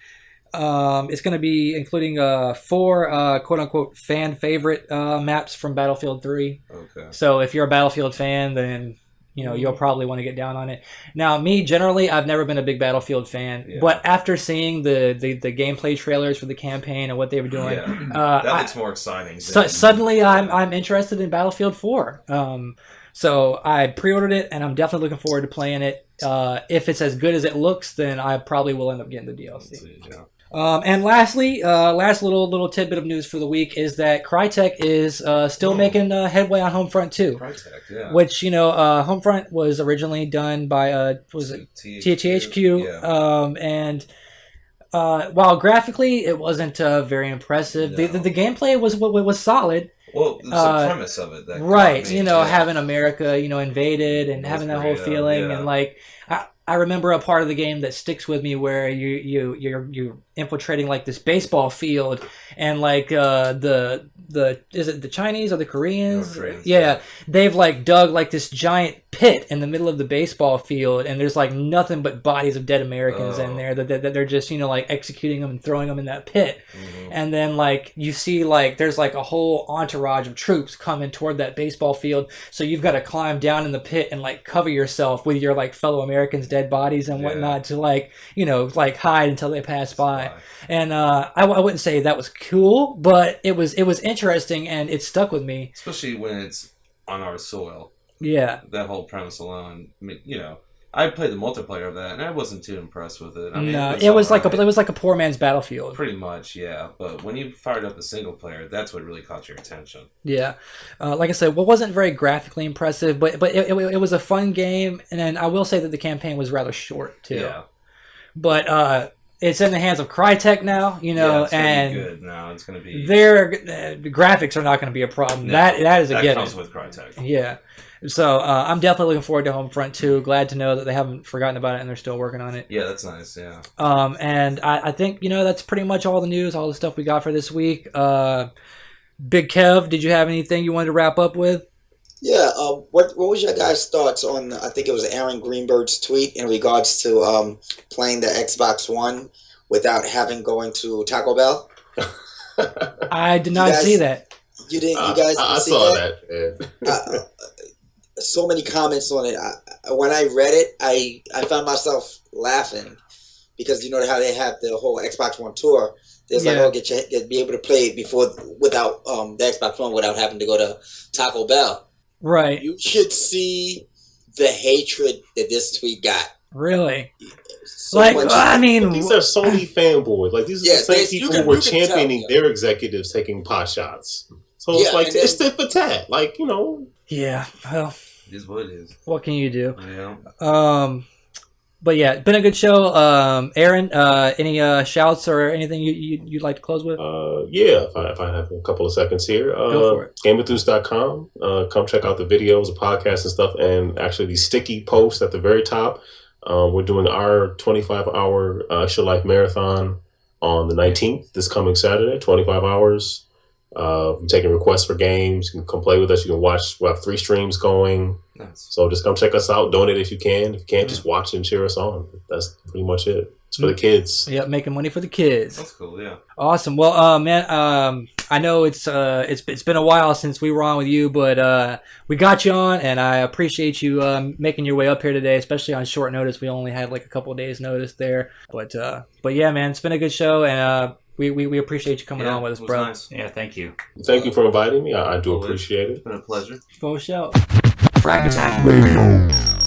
Speaker 2: It's going to be including 4 quote-unquote fan favorite maps from Battlefield 3. Okay. So if you're a Battlefield fan, then you know you'll probably want to get down on it. Now, me generally, I've never been a big Battlefield fan, but after seeing the gameplay trailers for the campaign and what they were doing,
Speaker 4: that looks more exciting.
Speaker 2: Suddenly, I'm interested in Battlefield 4. So I pre-ordered it, and I'm definitely looking forward to playing it. If it's as good as it looks, then I probably will end up getting the DLC. And lastly, last little tidbit of news for the week is that Crytek is still making headway on Homefront 2. Crytek, which, you know, Homefront was originally done by, was it THQ? And while graphically it wasn't very impressive, the gameplay was solid.
Speaker 4: Well, it's the premise of it. That
Speaker 2: right, you know, having America, you know, invaded and having that whole feeling, and like, I remember a part of the game that sticks with me where you're infiltrating like this baseball field, and like the is it the Chinese or the Koreans? They've like dug like this giant pit in the middle of the baseball field, and there's like nothing but bodies of dead Americans in there that they're just, you know, like executing them and throwing them in that pit. And then like you see like there's like a whole entourage of troops coming toward that baseball field, so you've got to climb down in the pit and like cover yourself with your like fellow Americans' dead bodies and whatnot to like, you know, like hide until they pass by. And I wouldn't say that was cool, but it was interesting, and it stuck with me,
Speaker 4: especially when it's on our soil.
Speaker 2: Yeah,
Speaker 4: that whole premise alone, you know, I played the multiplayer of that, and I wasn't too impressed with it. I mean,
Speaker 2: no, it was like a poor man's Battlefield,
Speaker 4: pretty much. Yeah, but when you fired up the single player, that's what really caught your attention.
Speaker 2: Yeah, like I said, well, it wasn't very graphically impressive, but it was a fun game, and then I will say that the campaign was rather short too. Yeah, but it's in the hands of Crytek now, you know,
Speaker 4: it's
Speaker 2: and
Speaker 4: be good now. It's going to be
Speaker 2: their graphics are not going to be a problem. No, that is a given.
Speaker 4: That comes with Crytek.
Speaker 2: Yeah. So I'm definitely looking forward to Homefront 2. Glad to know that they haven't forgotten about it and they're still working on it.
Speaker 4: Yeah, that's nice. Yeah.
Speaker 2: And I think, you know, that's pretty much all the news, all the stuff we got for this week. Big Kev, did you have anything you wanted to wrap up with?
Speaker 5: Yeah. What was your guys' thoughts on? I think it was Aaron Greenberg's tweet in regards to playing the Xbox One without having going to Taco Bell.
Speaker 2: I did not see that.
Speaker 5: You didn't. You guys.
Speaker 6: I saw that.
Speaker 5: So many comments on it. When I read it, I found myself laughing because you know how they have the whole Xbox One tour. There's like, be able to play it without the Xbox One without having to go to Taco Bell.
Speaker 2: Right.
Speaker 5: You should see the hatred that this tweet got.
Speaker 2: Really? I mean,
Speaker 6: these are Sony fanboys. Like these are the same people who were championing their executives taking pot shots. So it's like it's tit for tat, like
Speaker 2: Yeah. Well,
Speaker 4: It is what it is.
Speaker 2: what can you do?
Speaker 4: Yeah.
Speaker 2: But yeah, been a good show. Aaron, any shouts or anything you'd like to close with?
Speaker 6: Yeah, if I have a couple of seconds here.
Speaker 2: Go for it.
Speaker 6: GameEnthus.com. Come check out the videos, the podcasts and stuff, and actually the sticky posts at the very top. We're doing our 25-hour Extra Life Marathon on the 19th, this coming Saturday, 25 hours. We're taking requests for games. You can come play with us. You can watch. We have 3 streams going.
Speaker 4: Nice.
Speaker 6: So just come check us out. Donate if you can. If you can't, just watch and cheer us on. That's pretty much it. It's for the kids.
Speaker 2: Yep, making money for the kids.
Speaker 4: That's cool. Yeah.
Speaker 2: Awesome. Well, man, I know it's been a while since we were on with you, but we got you on, and I appreciate you making your way up here today, especially on short notice. We only had like a couple of days notice there, but yeah, man, it's been a good show, and we appreciate you coming on with us, bro.
Speaker 4: Nice.
Speaker 8: Yeah, thank you.
Speaker 6: Thank you for inviting me. I do appreciate it.
Speaker 4: It's been a pleasure.
Speaker 2: For show.
Speaker 1: Frag Radio.